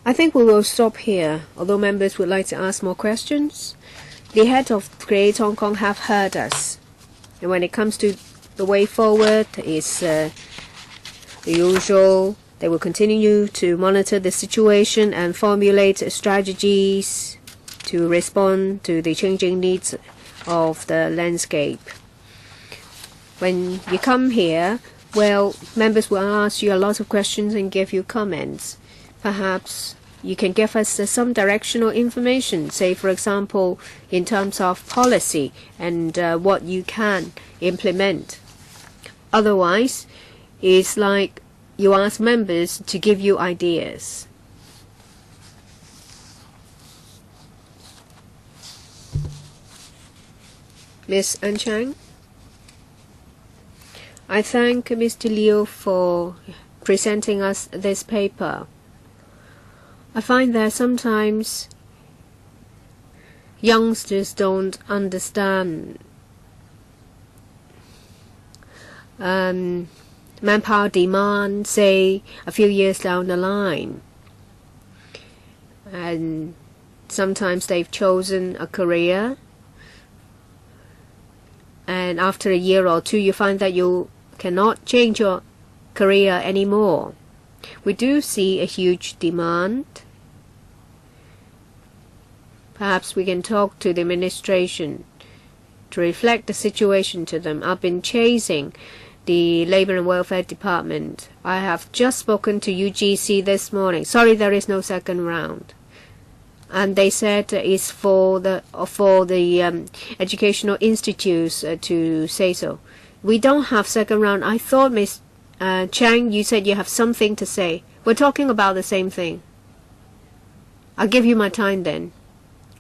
I think we will stop here, although members would like to ask more questions. The head of Create Hong Kong have heard us. And when it comes to the way forward, it's the usual. They will continue to monitor the situation and formulate strategies to respond to the changing needs of the landscape. When you come here, well, members will ask you a lot of questions and give you comments. Perhaps you can give us some directional information, say, for example, in terms of policy and what you can implement. Otherwise, it's like you ask members to give you ideas. Ms. An Chang, I thank Mr. Liu for presenting us this paper. I find that sometimes youngsters don't understand manpower demand, say, a few years down the line. And sometimes they've chosen a career, and after a year or two you find that you cannot change your career anymore. We do see a huge demand. Perhaps we can talk to the administration to reflect the situation to them. I've been chasing the Labour and Welfare Department. I have just spoken to UGC this morning. Sorry, there is no second round. And they said it's for the educational institutes to say so. We don't have second round. I thought, Ms. Chang, you said you have something to say. We're talking about the same thing. I'll give you my time then.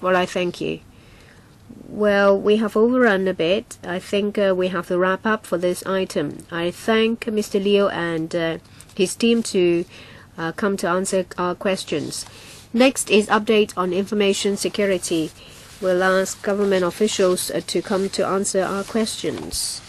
Well, I thank you. Well, we have overrun a bit. I think we have to wrap up for this item. I thank Mr. Liu and his team to come to answer our questions. Next is update on information security. We'll ask government officials to come to answer our questions.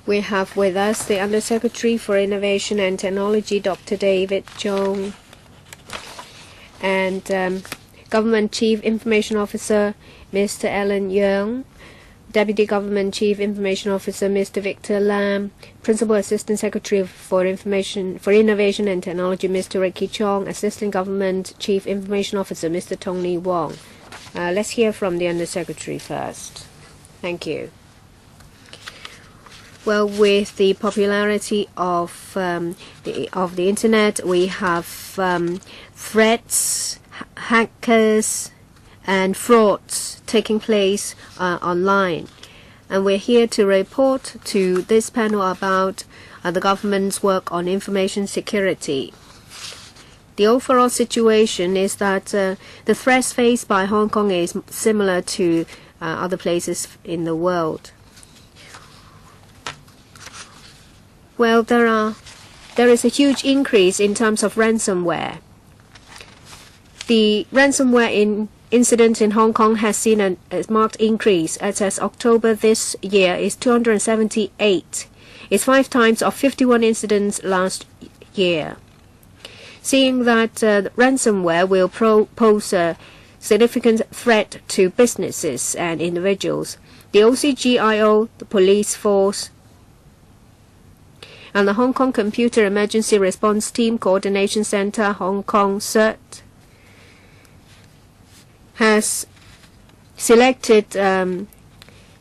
We have with us the Undersecretary for Innovation and Technology, Dr. David Chong, and Government Chief Information Officer, Mr. Alan Yeung, Deputy Government Chief Information Officer, Mr. Victor Lam, Principal Assistant Secretary for Innovation and Technology, Mr. Ricky Chong, Assistant Government Chief Information Officer, Mr. Tony Wong. Let's hear from the Undersecretary first. Thank you. Well, with the popularity of the internet, we have threats, hackers, and frauds taking place online. And we're here to report to this panel about the government's work on information security. The overall situation is that the threats faced by Hong Kong is similar to other places in the world. Well, there is a huge increase in terms of ransomware. The ransomware incident in Hong Kong has seen a marked increase. As October this year is 278. It's 5 times of 51 incidents last year. Seeing that ransomware will pose a significant threat to businesses and individuals, the OCGIO, the police force, and the Hong Kong Computer Emergency Response Team Coordination Center, Hong Kong CERT, has selected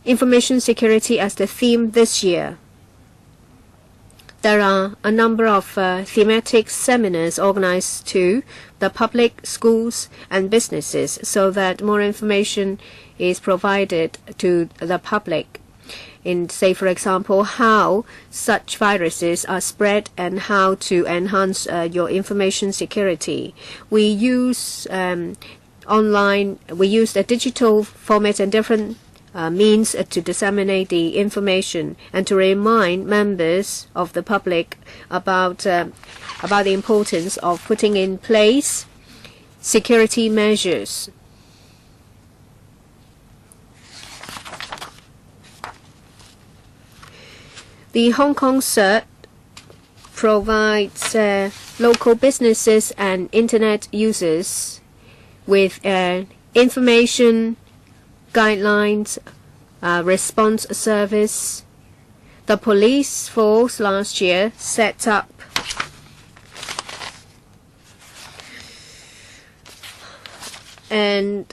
information security as the theme this year. There are a number of thematic seminars organized to the public, schools, and businesses so that more information is provided to the public. In, say, for example, how such viruses are spread and how to enhance your information security. We use we use a digital format and different means to disseminate the information and to remind members of the public about the importance of putting in place security measures. The Hong Kong CERT provides local businesses and internet users with information, guidelines, response service. The police force last year set up an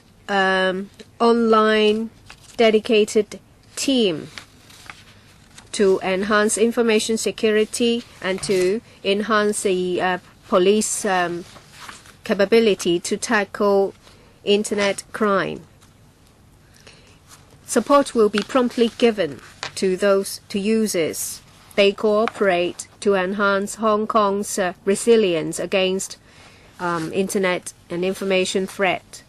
online dedicated team to enhance information security and to enhance the police capability to tackle internet crime. Support will be promptly given to users. They cooperate to enhance Hong Kong's resilience against internet and information threat.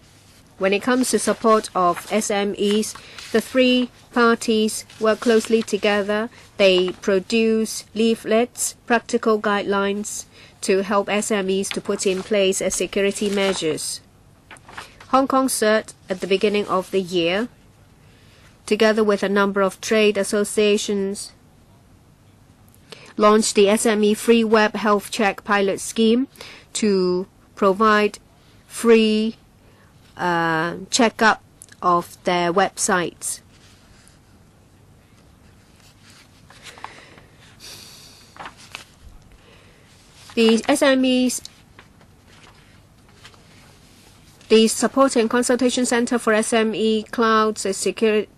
When it comes to support of SMEs, the 3 parties work closely together. They produce leaflets, practical guidelines to help SMEs to put in place security measures. Hong Kong CERT at the beginning of the year, together with a number of trade associations, launched the SME Free Web Health Check pilot scheme to provide free checkup of their websites. The SMEs, the Support and Consultation Center for SME Cloud Security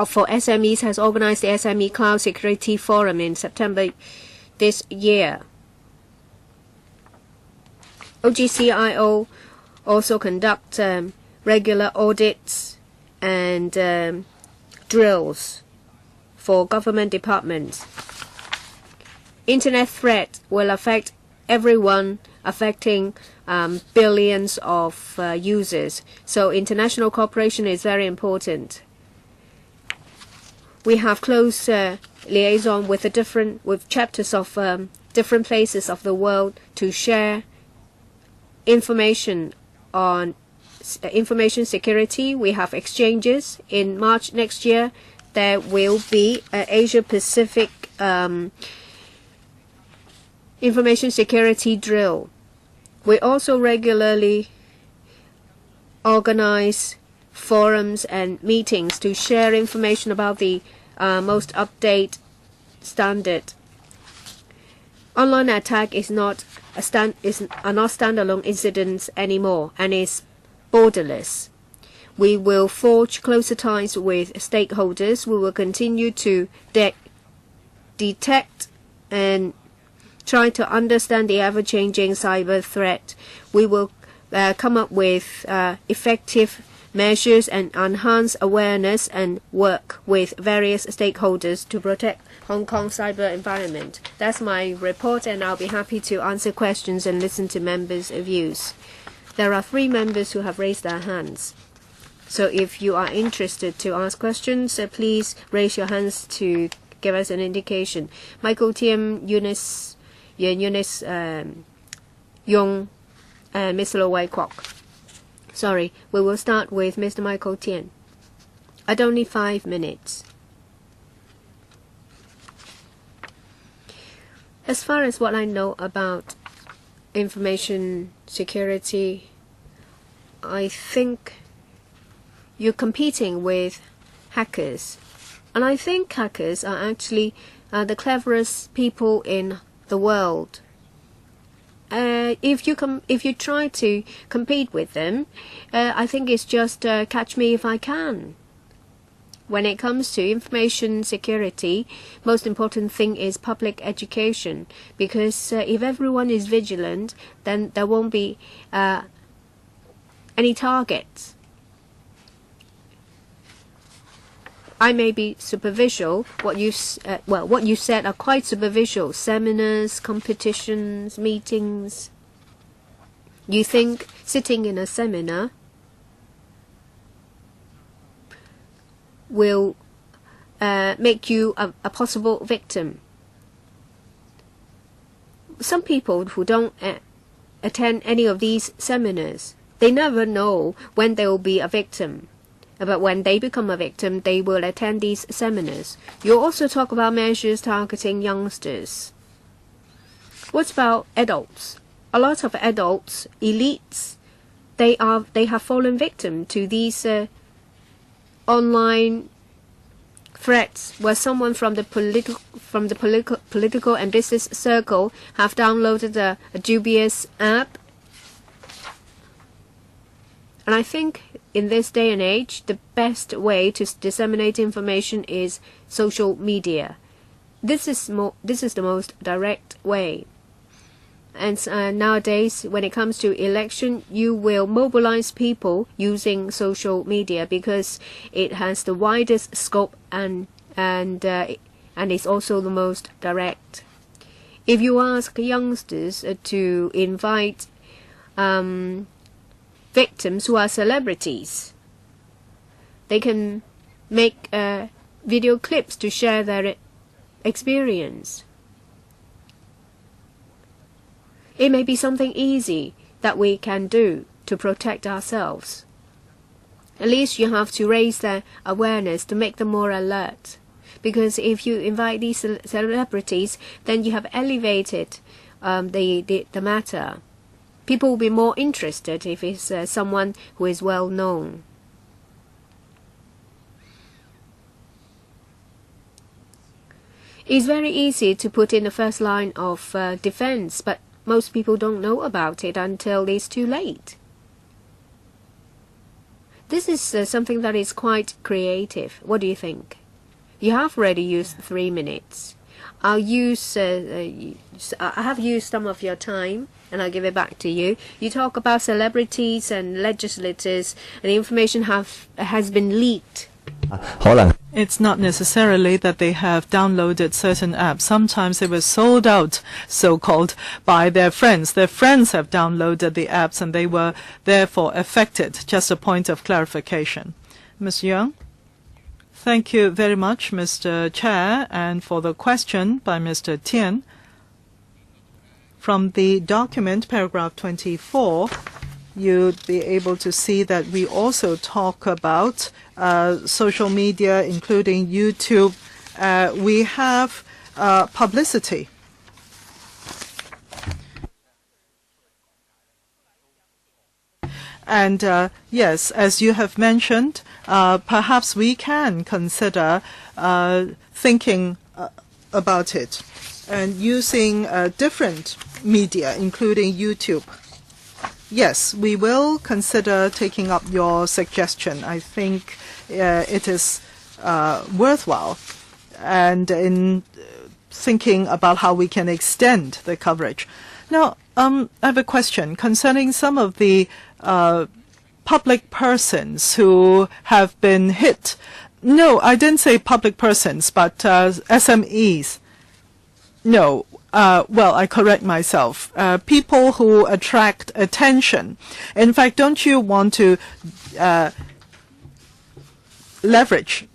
for SMEs has organized the SME Cloud Security Forum in September this year. OGCIO also conduct regular audits and drills for government departments. Internet threat will affect everyone, affecting billions of users. So international cooperation is very important. We have close liaison with chapters of different places of the world to share information on information security. We have exchanges. In March next year, there will be an Asia Pacific information security drill. We also regularly organize forums and meetings to share information about the most updated standard. Online attack is not standalone incidents anymore and is borderless. We will forge closer ties with stakeholders. We will continue to detect and try to understand the ever-changing cyber threat. We will come up with effective measures and enhance awareness and work with various stakeholders to protect Hong Kong's cyber environment. That's my report, and I'll be happy to answer questions and listen to members' views. There are 3 members who have raised their hands. So if you are interested to ask questions, please raise your hands to give us an indication. Michael Tiem, Eunice, Yong, and Mr. Lo Wai Kwok. Sorry, we will start with Mr. Michael Tien. At only 5 minutes. As far as what I know about information security, I think you're competing with hackers. And I think hackers are actually the cleverest people in the world. If you try to compete with them, I think it's just catch me if I can. When it comes to information security, most important thing is public education, because if everyone is vigilant, then there won't be any targets. I may be superficial. What you said are quite superficial. Seminars, competitions, meetings. You think sitting in a seminar will make you a possible victim. Some people who don't attend any of these seminars, they never know when they will be a victim. But when they become a victim, they will attend these seminars. You also talk about measures targeting youngsters. What about adults? A lot of adults, elites, they have fallen victim to these online threats, where someone from the political and business circle have downloaded a dubious app. And I think in this day and age, the best way to disseminate information is social media. This is the most direct way. And nowadays, when it comes to election, you will mobilize people using social media because it has the widest scope and it's also the most direct. If you ask youngsters to invite victims who are celebrities, they can make video clips to share their experience. It may be something easy that we can do to protect ourselves. At least you have to raise their awareness to make them more alert. Because if you invite these celebrities, then you have elevated the matter. People will be more interested if it's someone who is well known. It's very easy to put in the first line of defense, but most people don't know about it until it's too late. This is something that is quite creative. What do you think? You have already used 3 minutes. I have used some of your time, and I'll give it back to you. You talk about celebrities and legislators, and the information has been leaked. It's not necessarily that they have downloaded certain apps. Sometimes they were sold out, so-called, by their friends. Their friends have downloaded the apps and they were therefore affected. Just a point of clarification. Ms. Young? Thank you very much, Mr. Chair, and for the question by Mr. Tian. From the document, paragraph 24, you'd be able to see that we also talk about social media, including YouTube. We have publicity. And yes, as you have mentioned, perhaps we can consider thinking about it and using different media, including YouTube. Yes, we will consider taking up your suggestion. I think it is worthwhile, and in thinking about how we can extend the coverage. Now, I have a question concerning some of the public persons who have been hit. No, I didn't say public persons, but SMEs. No. Well, I correct myself. People who attract attention. In fact, don't you want to leverage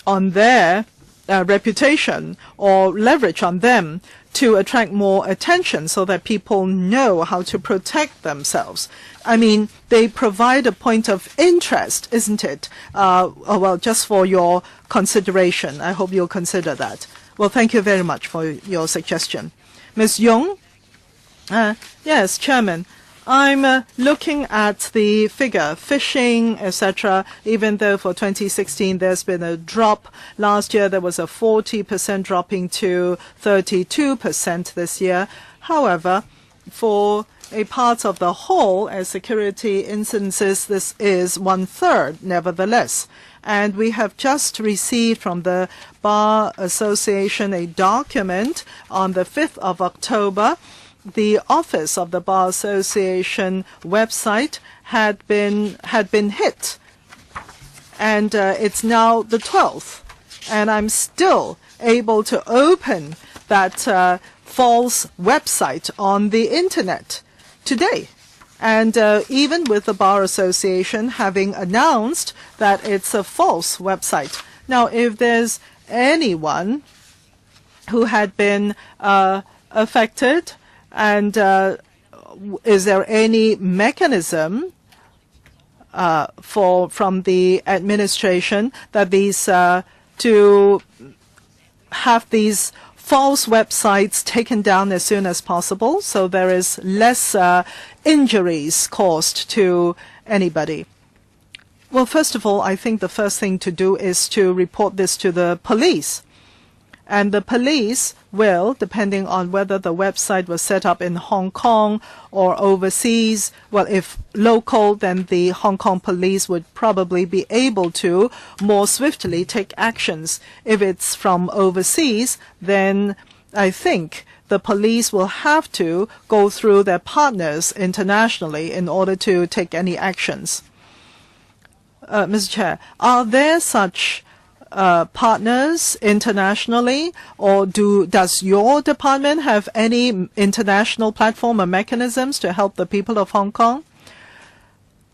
on their reputation or leverage on them to attract more attention so that people know how to protect themselves? I mean, they provide a point of interest, isn't it? Well, just for your consideration. I hope you'll consider that. Well, thank you very much for your suggestion. Ms. Yong? Yes, Chairman. I'm looking at the figure, fishing, etc., even though for 2016 there's been a drop. Last year there was a 40% dropping to 32% this year. However, for a part of the whole, as security instances, this is 1/3 nevertheless. And we have just received from the Bar Association a document on the 5th of October. The office of the Bar Association website had been hit, and it's now the 12th, and I'm still able to open that false website on the internet today. And even with the Bar Association having announced that it's a false website. Now, if there's anyone who had been affected, and is there any mechanism from the administration that these to have these false websites taken down as soon as possible, so there is less injuries caused to anybody? Well, first of all, I think the first thing to do is to report this to the police. And the police will, depending on whether the website was set up in Hong Kong or overseas, well, if local, then the Hong Kong police would probably be able to more swiftly take actions. If it's from overseas, then I think the police will have to go through their partners internationally in order to take any actions. Mr. Chair, are there such partners internationally, or does your department have any international platform or mechanisms to help the people of Hong Kong?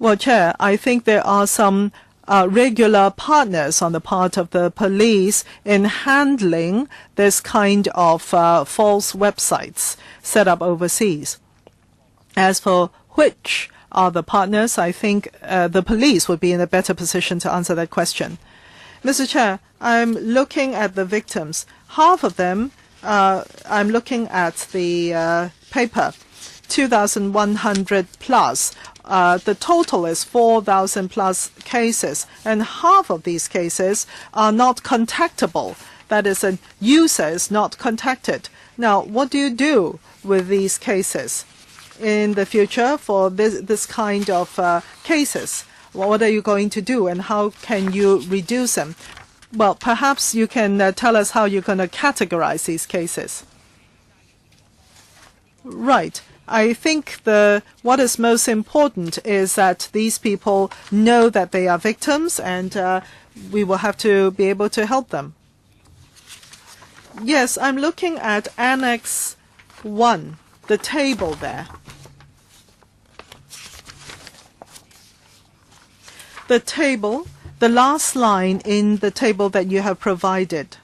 Well, Chair, I think there are some regular partners on the part of the police in handling this kind of false websites set up overseas. As for which are the partners, I think the police would be in a better position to answer that question. Mr. Chair, I'm looking at the victims. Half of them, I'm looking at the paper, 2,100 plus. The total is 4,000 plus cases, and half of these cases are not contactable. that is, a user is not contacted. Now, what do you do with these cases in the future for this kind of cases? What are you going to do, and how can you reduce them? Well, perhaps you can tell us how you're going to categorize these cases. Right. I think what is most important is that these people know that they are victims, and we will have to be able to help them. Yes, I'm looking at Annex 1, the table there. The table, the last line in the table that you have provided.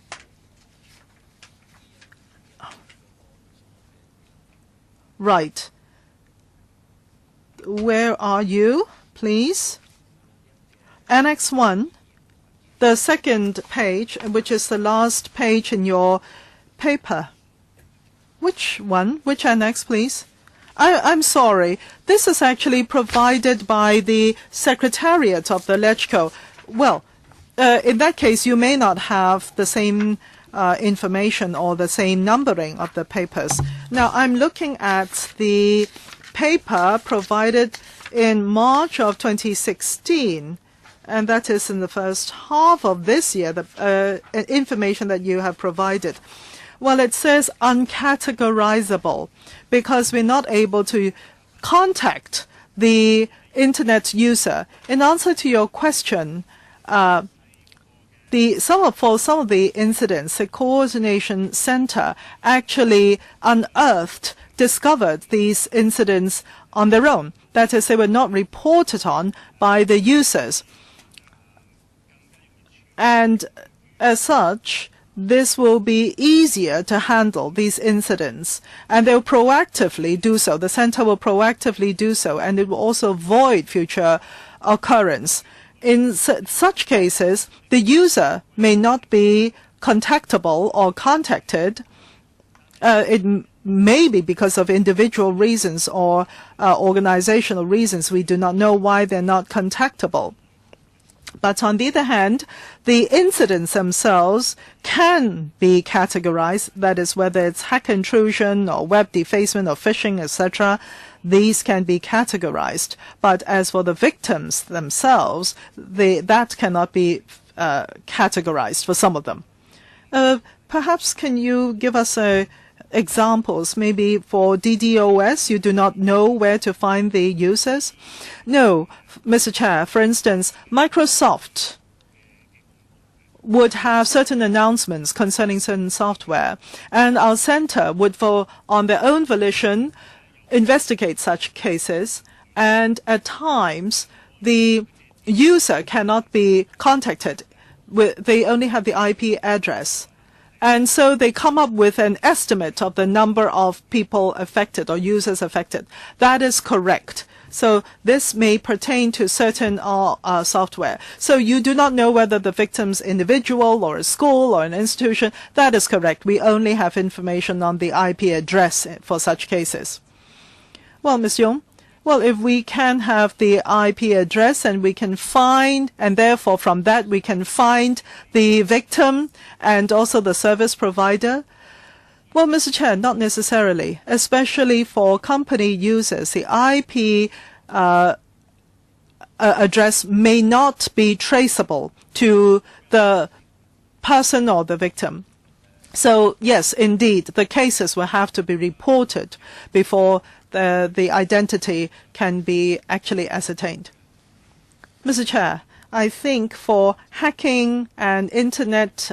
Right. Where are you, please? Annex 1, the second page, which is the last page in your paper. Which one? Which annex, please? I'm sorry. This is actually provided by the Secretariat of the LegCo. Well, in that case, you may not have the same information or the same numbering of the papers. Now, I'm looking at the paper provided in March of 2016, and that is in the first half of this year, the information that you have provided. Well, it says uncategorizable because we're not able to contact the Internet user. In answer to your question, for some of the incidents, the Coordination Center actually discovered these incidents on their own. That is, they were not reported on by the users. And as such, this will be easier to handle these incidents, and they'll proactively do so. The center will proactively do so, and it will also avoid future occurrence. In such cases, the user may not be contactable or contacted. It may be because of individual reasons or organizational reasons. We do not know why they're not contactable. But on the other hand, the incidents themselves can be categorized. That is, whether it's hack intrusion or web defacement or phishing, etc. These can be categorized. But as for the victims themselves, that cannot be categorized for some of them. Perhaps can you give us examples? Maybe for DDoS, you do not know where to find the users? No, Mr. Chair. For instance, Microsoft would have certain announcements concerning certain software, and our center would, on their own volition, investigate such cases, and at times the user cannot be contacted. They only have the IP address. And so they come up with an estimate of the number of people affected or users affected. That is correct. So this may pertain to certain software. So you do not know whether the victim's individual or a school or an institution. That is correct. We only have information on the IP address for such cases. Well, Ms. Yong, well, if we can have the IP address and we can find, and therefore from that we can find the victim and also the service provider. Well, Mr. Chair, not necessarily, especially for company users. The IP address may not be traceable to the person or the victim. So, yes, indeed, the cases will have to be reported before the identity can be actually ascertained. Mr. Chair, I think for hacking and Internet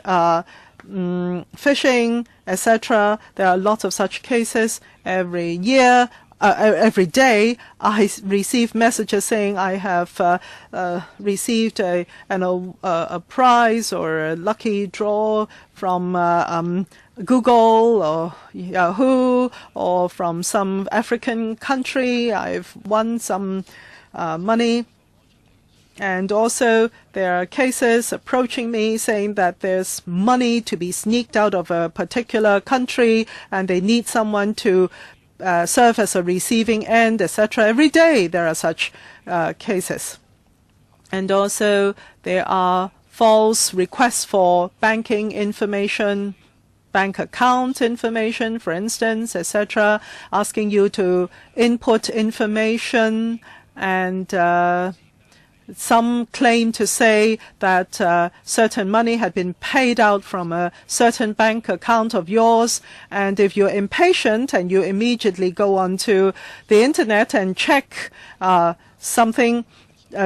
phishing, etc., there are lots of such cases every year. Every day, I receive messages saying I have received a prize or a lucky draw from Google or Yahoo or from some African country. I've won some money. And also, there are cases approaching me saying that there's money to be sneaked out of a particular country and they need someone to serve as a receiving end, etc. Every day there are such cases. And also there are false requests for banking information, bank account information, for instance, etc., asking you to input information, and some claim to say that certain money had been paid out from a certain bank account of yours, and if you're impatient and you immediately go onto the internet and check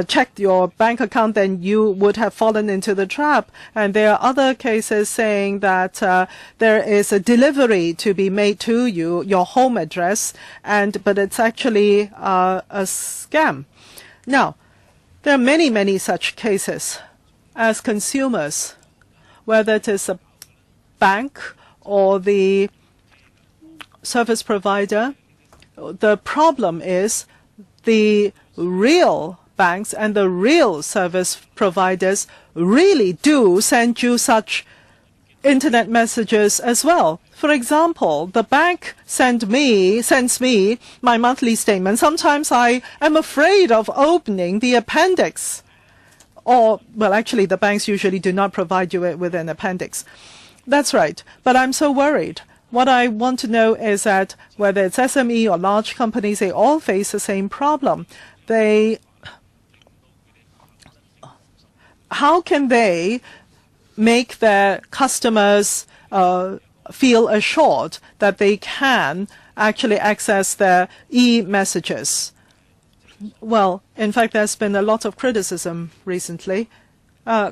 check your bank account, then you would have fallen into the trap. And there are other cases saying that there is a delivery to be made to you, your home address, but it's actually a scam. Now, there are many, many such cases. As consumers, whether it is a bank or the service provider, the problem is the real banks and the real service providers really do send you such internet messages as well. For example, the bank sends me my monthly statement. Sometimes I am afraid of opening the appendix. Well, actually, the banks usually do not provide you with an appendix. That's right. But I'm so worried. What I want to know is that whether it's SME or large companies, they all face the same problem. How can they make their customers feel assured that they can actually access their e-messages? Well, in fact, there's been a lot of criticism recently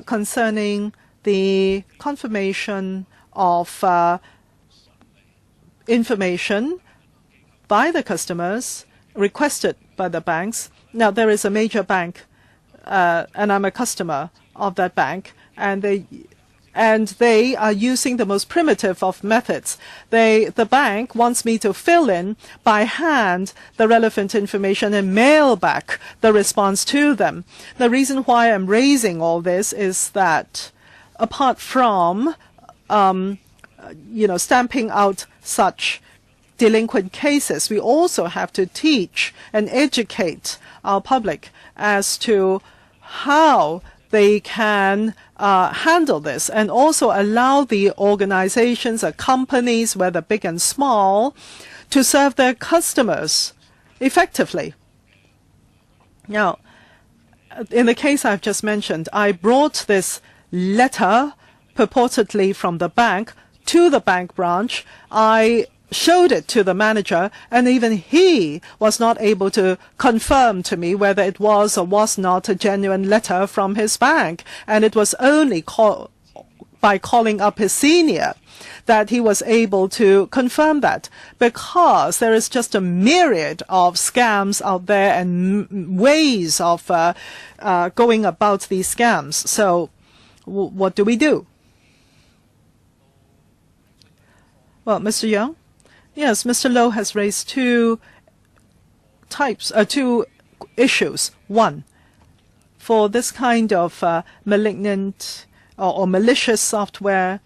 concerning the confirmation of information by the customers requested by the banks. Now, there is a major bank, and I'm a customer of that bank, and they are using the most primitive of methods. The bank wants me to fill in by hand the relevant information and mail back the response to them. The reason why I'm raising all this is that apart from stamping out such delinquent cases, we also have to teach and educate our public as to how they can handle this, and also allow the organizations or companies, whether big and small, to serve their customers effectively. Now, in the case I've just mentioned, I brought this letter purportedly from the bank to the bank branch. I showed it to the manager, and even he was not able to confirm to me whether it was or was not a genuine letter from his bank. And it was only by calling up his senior that he was able to confirm that, because there is just a myriad of scams out there and ways of going about these scams. So what do we do? Well, Mr. Young? Yes, Mr. Low has raised two issues. One, for this kind of malignant or malicious software,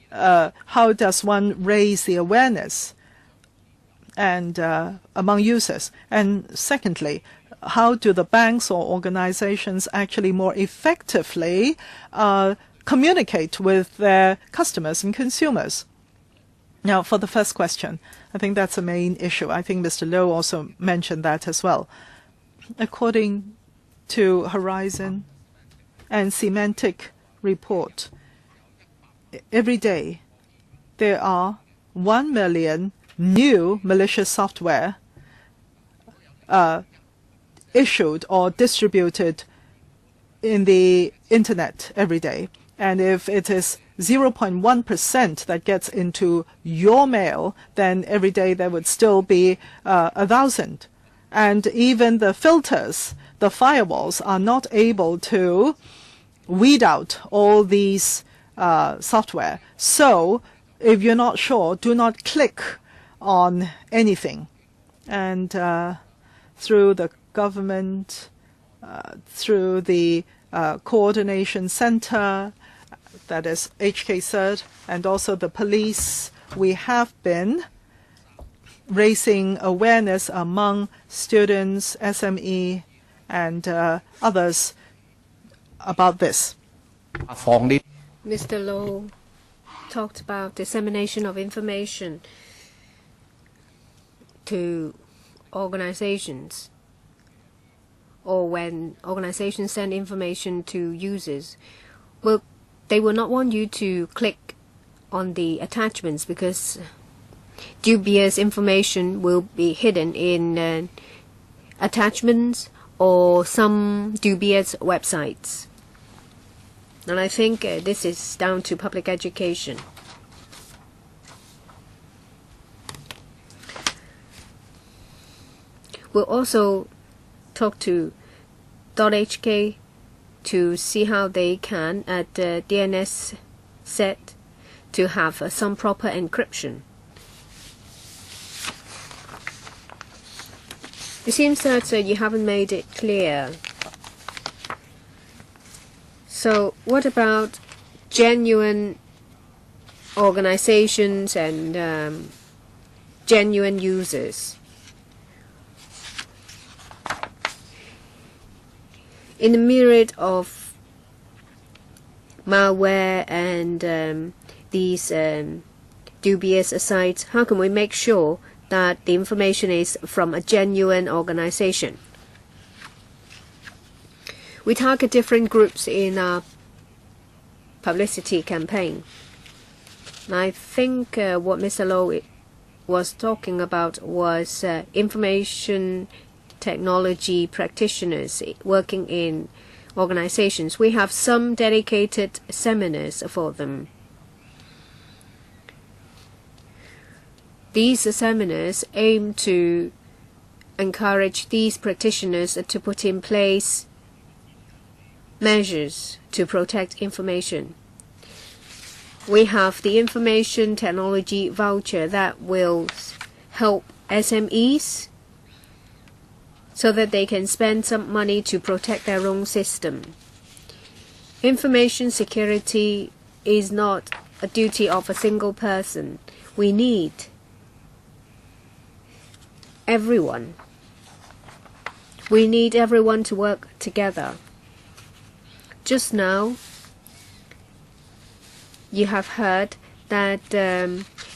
how does one raise the awareness and among users? And secondly, how do the banks or organizations actually more effectively communicate with their customers and consumers? Now, for the first question, I think that's a main issue. I think Mr. Low also mentioned that as well. According to Horizon and Semantic report, every day there are 1 million new malicious software issued or distributed in the internet every day. And if it is 0.1% that gets into your mail, then every day there would still be 1,000. And even the filters, the firewalls, are not able to weed out all these software. So if you're not sure, do not click on anything. And through the government, through the coordination center, that is HK-CERT, and also the police, we have been raising awareness among students, SME, and others about this. Mr. Low talked about dissemination of information to organizations, or when organizations send information to users. Well, they will not want you to click on the attachments because dubious information will be hidden in attachments or some dubious websites. And I think this is down to public education. We'll also talk to .hk to see how they can at the DNS set to have some proper encryption. It seems that you haven't made it clear. So what about genuine organizations and genuine users? In the myriad of malware and these dubious sites, how can we make sure that the information is from a genuine organization? We target different groups in our publicity campaign. And I think what Mr. Low was talking about was information technology practitioners working in organizations. We have some dedicated seminars for them. These seminars aim to encourage these practitioners to put in place measures to protect information. We have the information technology voucher that will help SMEs so that they can spend some money to protect their own system. Information security is not a duty of a single person. We need everyone. We need everyone to work together. Just now, you have heard that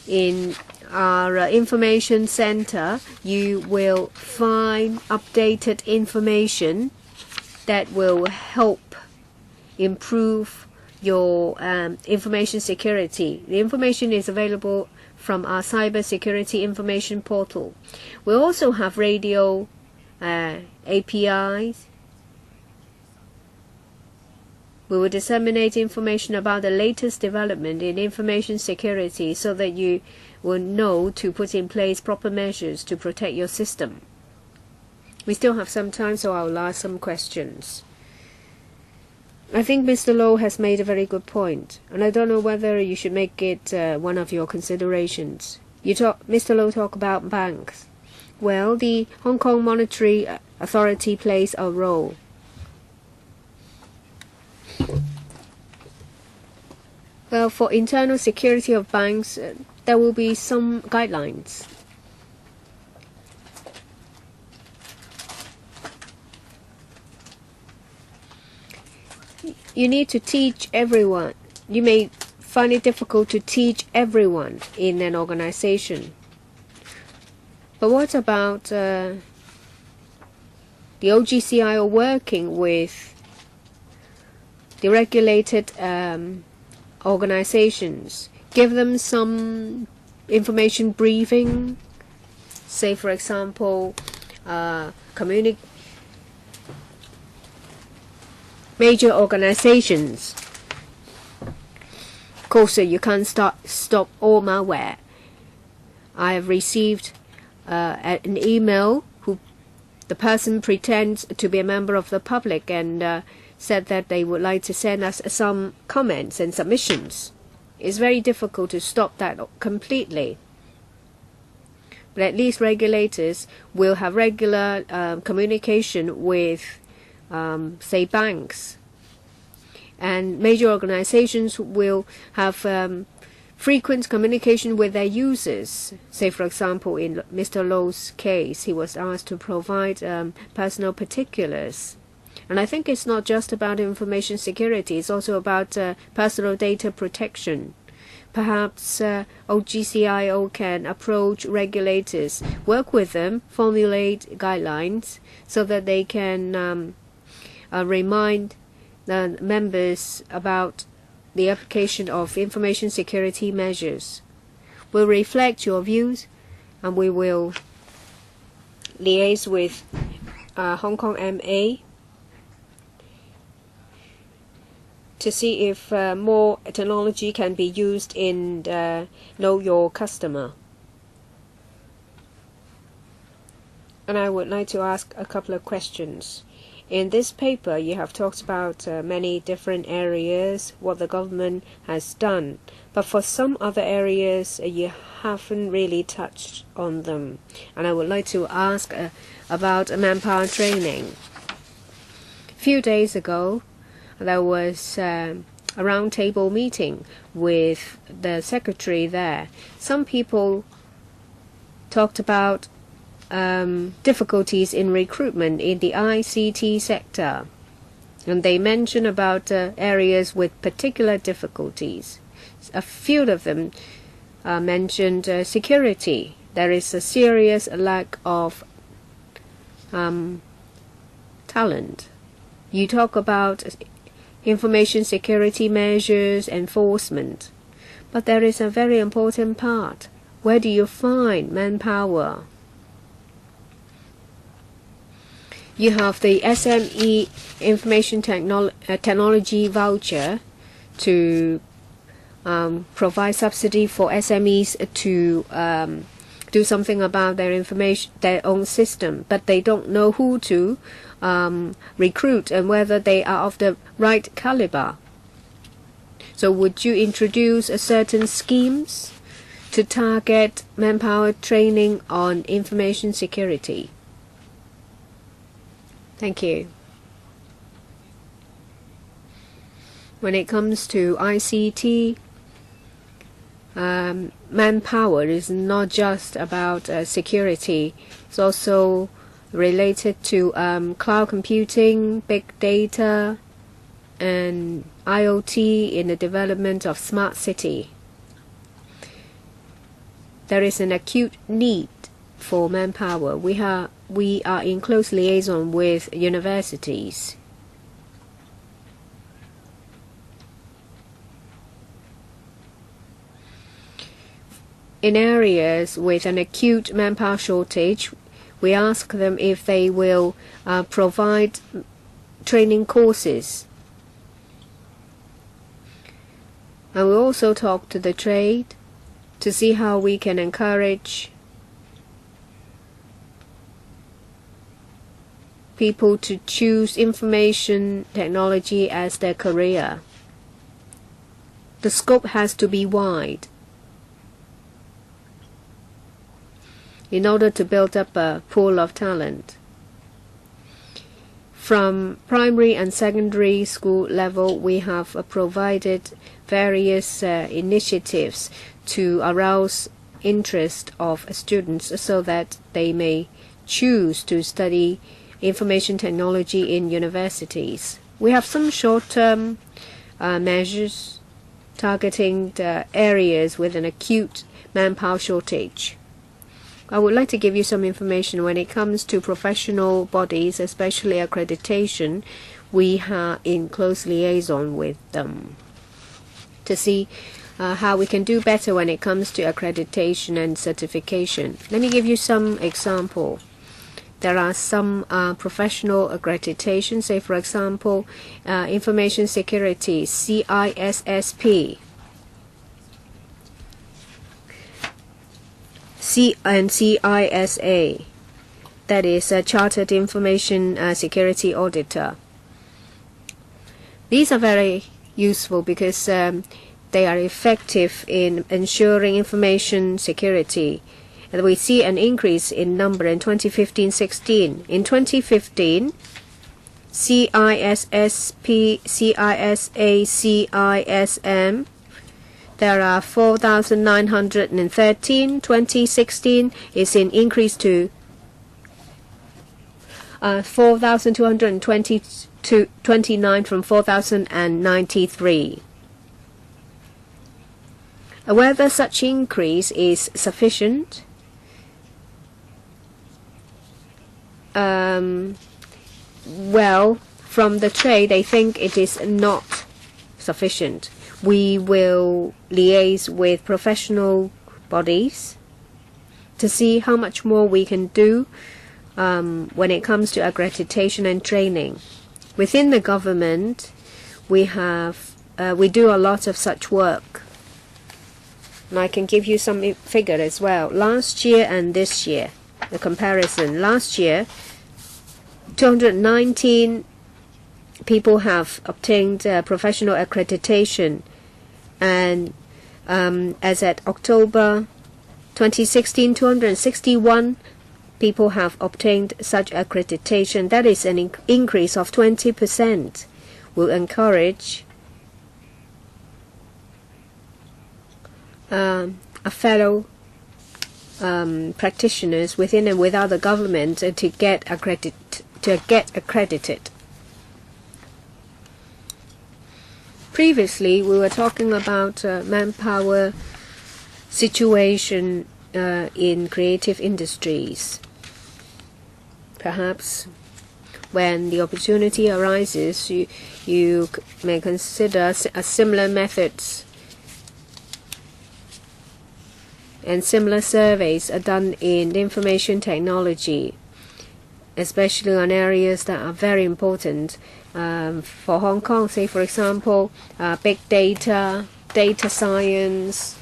in our information center, you will find updated information that will help improve your information security. The information is available from our cybersecurity information portal. We also have radio APIs. We will disseminate information about the latest development in information security so that you will know to put in place proper measures to protect your system. We still have some time, so I'll ask some questions. I think Mr. Low has made a very good point, and I don't know whether you should make it one of your considerations. Mr. Low talked about banks. Well, the Hong Kong Monetary Authority plays a role. Well, for internal security of banks, there will be some guidelines. You need to teach everyone. You may find it difficult to teach everyone in an organization. But what about the OGCI working with the regulated organizations? Give them some information briefing, say for example major organizations. Of course, you can't stop all malware. I have received an email who the person pretends to be a member of the public and said that they would like to send us some comments and submissions. It's very difficult to stop that completely. But at least regulators will have regular communication with, say, banks. And major organizations will have frequent communication with their users. Say, for example, in Mr. Low's case, he was asked to provide personal particulars. And I think it's not just about information security, it's also about personal data protection. Perhaps OGCIO can approach regulators, work with them, formulate guidelines so that they can remind the members about the application of information security measures. We'll reflect your views and we will liaise with Hong Kong MA to see if more technology can be used in Know Your Customer. And I would like to ask a couple of questions. In this paper, you have talked about many different areas, what the government has done. But for some other areas, you haven't really touched on them. And I would like to ask about manpower training. A few days ago, there was a roundtable meeting with the secretary there. Some people talked about difficulties in recruitment in the ICT sector, and they mentioned about areas with particular difficulties. A few of them mentioned security. There is a serious lack of talent. You talk about information security measures, enforcement, but there is a very important part. Where do you find manpower? You have the SME information technology voucher to provide subsidy for SMEs to do something about their own system, but they don't know who to recruit and whether they are of the right caliber. So would you introduce certain schemes to target manpower training on information security? Thank you. When it comes to ICT, manpower is not just about security. It's also related to cloud computing, big data, and IoT in the development of smart city. There is an acute need for manpower. We are in close liaison with universities. In areas with an acute manpower shortage, we ask them if they will provide training courses. And we also talk to the trade to see how we can encourage people to choose information technology as their career. The scope has to be wide in order to build up a pool of talent. From primary and secondary school level, we have provided various initiatives to arouse interest of students so that they may choose to study information technology in universities. We have some short-term measures targeting the areas with an acute manpower shortage. I would like to give you some information when it comes to professional bodies, especially accreditation. We are in close liaison with them to see how we can do better when it comes to accreditation and certification. Let me give you some example. There are some professional accreditation, say for example, information security, CISSP. And CISA, that is a Chartered Information Security Auditor. These are very useful because they are effective in ensuring information security. And we see an increase in number in 2015-16. In 2015, CISSP, CISA, CISM, there are 4,913. 2016 is an increase to 4,222. to 29 from 4,093. Whether such increase is sufficient? Well, from the trade, they think it is not sufficient. We will liaise with professional bodies to see how much more we can do when it comes to accreditation and training. Within the government, we do a lot of such work. And I can give you some figure as well. Last year and this year, the comparison. Last year, 219 people have obtained professional accreditation, and as at October 2016, 261 people have obtained such accreditation. That is an increase of 20%. Will encourage a fellow practitioners within and without the government to get accredited. Previously, we were talking about manpower situation in creative industries. Perhaps when the opportunity arises, you may consider similar methods, and similar surveys are done in information technology, especially on areas that are very important for Hong Kong. Say, for example, big data, data science.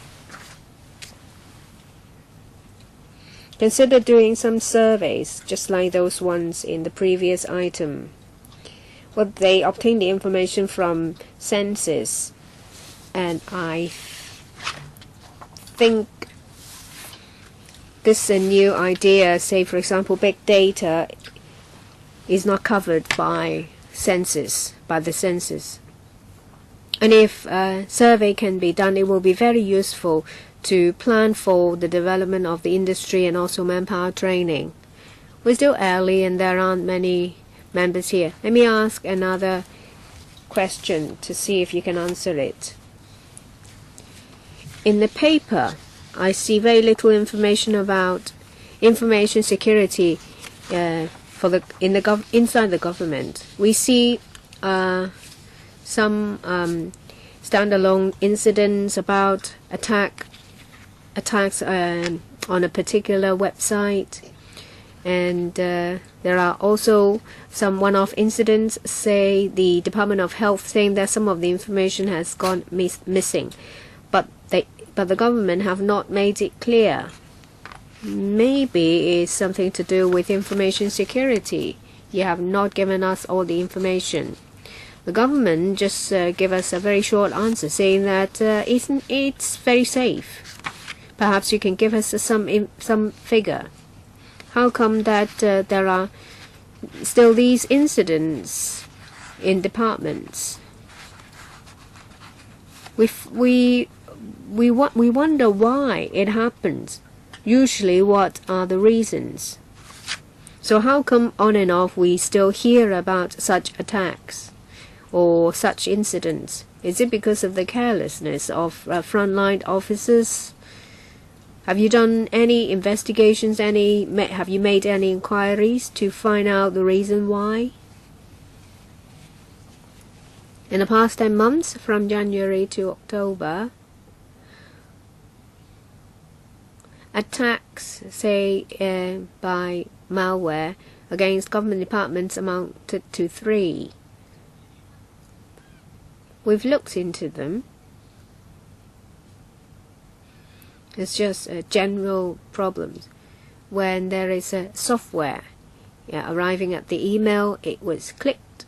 Consider doing some surveys, just like those ones in the previous item. Well, they obtain the information from census, and I think this is a new idea. Say, for example, big data is not covered by the census. And if a survey can be done, it will be very useful to plan for the development of the industry and also manpower training. We're still early and there aren't many members here. Let me ask another question to see if you can answer it. In the paper, I see very little information about information security inside the government. We see some standalone incidents about attacks on a particular website, and there are also some one-off incidents. Say the Department of Health saying that some of the information has gone missing, but the government have not made it clear. Maybe it's something to do with information security. You have not given us all the information. The government just gave us a very short answer saying that it's very safe. Perhaps you can give us some figure. How come that there are still these incidents in departments? We wonder why it happens. Usually, what are the reasons? So how come on and off we still hear about such attacks or such incidents? Is it because of the carelessness of frontline officers? Have you done any investigations? Have you made any inquiries to find out the reason why? In the past 10 months, from January to October, attacks, say, by malware against government departments amounted to 3. We've looked into them. It's just general problems. When there is a software arriving at the email, it was clicked,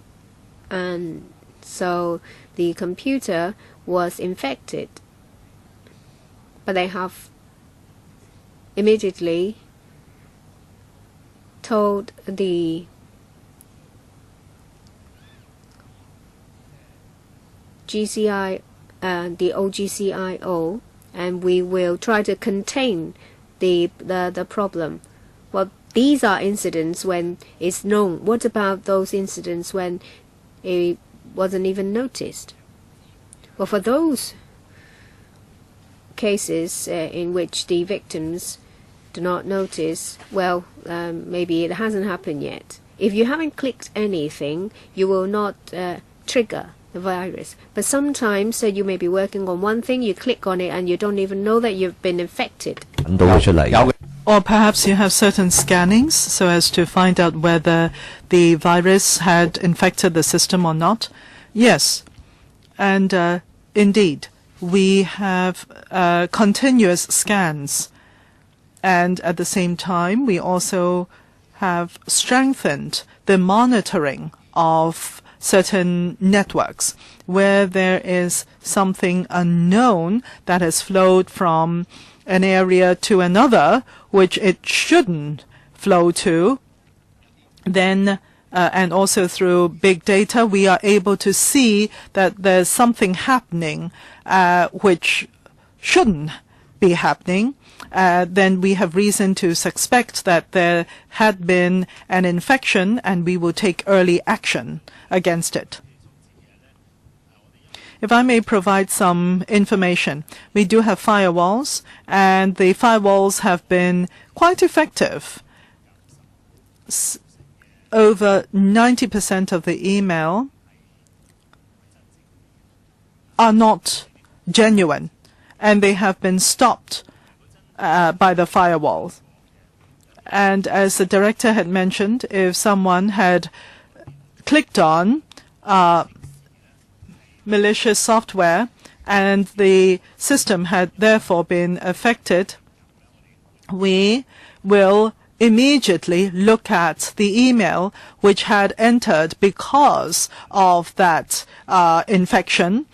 and so the computer was infected. But they have immediately told the GCI, the OGCIO, and we will try to contain the problem. Well, these are incidents when it's known. What about those incidents when it wasn't even noticed. Well, for those cases in which the victims do not notice, well, maybe it hasn't happened yet. If you haven't clicked anything, you will not trigger the virus. But sometimes you may be working on one thing, you click on it and you don't even know that you've been infected. Or perhaps you have certain scannings so as to find out whether the virus had infected the system or not. Yes, and indeed, we have continuous scans. And at the same time, we also have strengthened the monitoring of certain networks where there is something unknown that has flowed from an area to another which it shouldn't flow to. Then and also through big data, we are able to see that there's something happening which shouldn't be happening. Then we have reason to suspect that there had been an infection, and we will take early action against it. If I may provide some information, we do have firewalls, and the firewalls have been quite effective. Over 90% of the email are not genuine, and they have been stopped by the firewalls. And as the director had mentioned, if someone had clicked on malicious software and the system had therefore been affected, we will immediately look at the email which had entered because of that infection.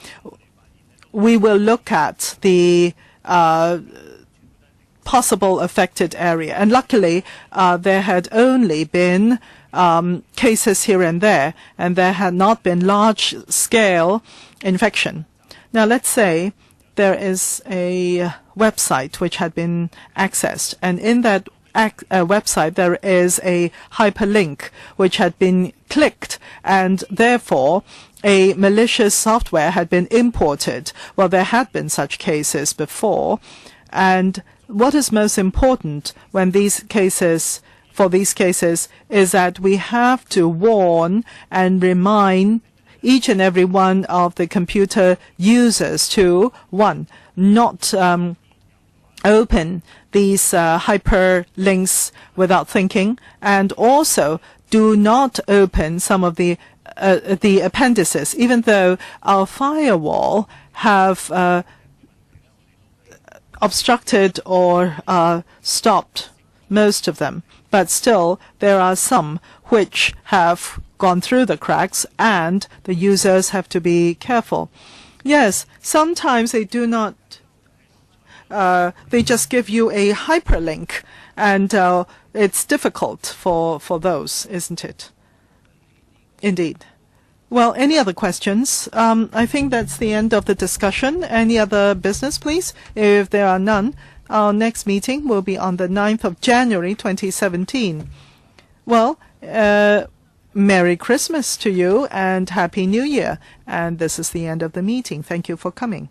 We will look at the possible affected area. And luckily, there had only been cases here and there had not been large-scale infection. Now, let's say there is a website which had been accessed, and in that website there is a hyperlink which had been clicked, and therefore a malicious software had been imported. Well, there had been such cases before, and what is most important for these cases is that we have to warn and remind each and every one of the computer users to, one, not open these hyperlinks without thinking, and also do not open some of the appendices, even though our firewall have obstructed or stopped most of them. But still, there are some which have gone through the cracks, and the users have to be careful. Yes, sometimes they do not, they just give you a hyperlink, and it's difficult for those, isn't it? Indeed. Well, any other questions? I think that's the end of the discussion. Any other business, please? If there are none, our next meeting will be on the 9th of January 2017. Well, Merry Christmas to you and Happy New Year. And this is the end of the meeting. Thank you for coming.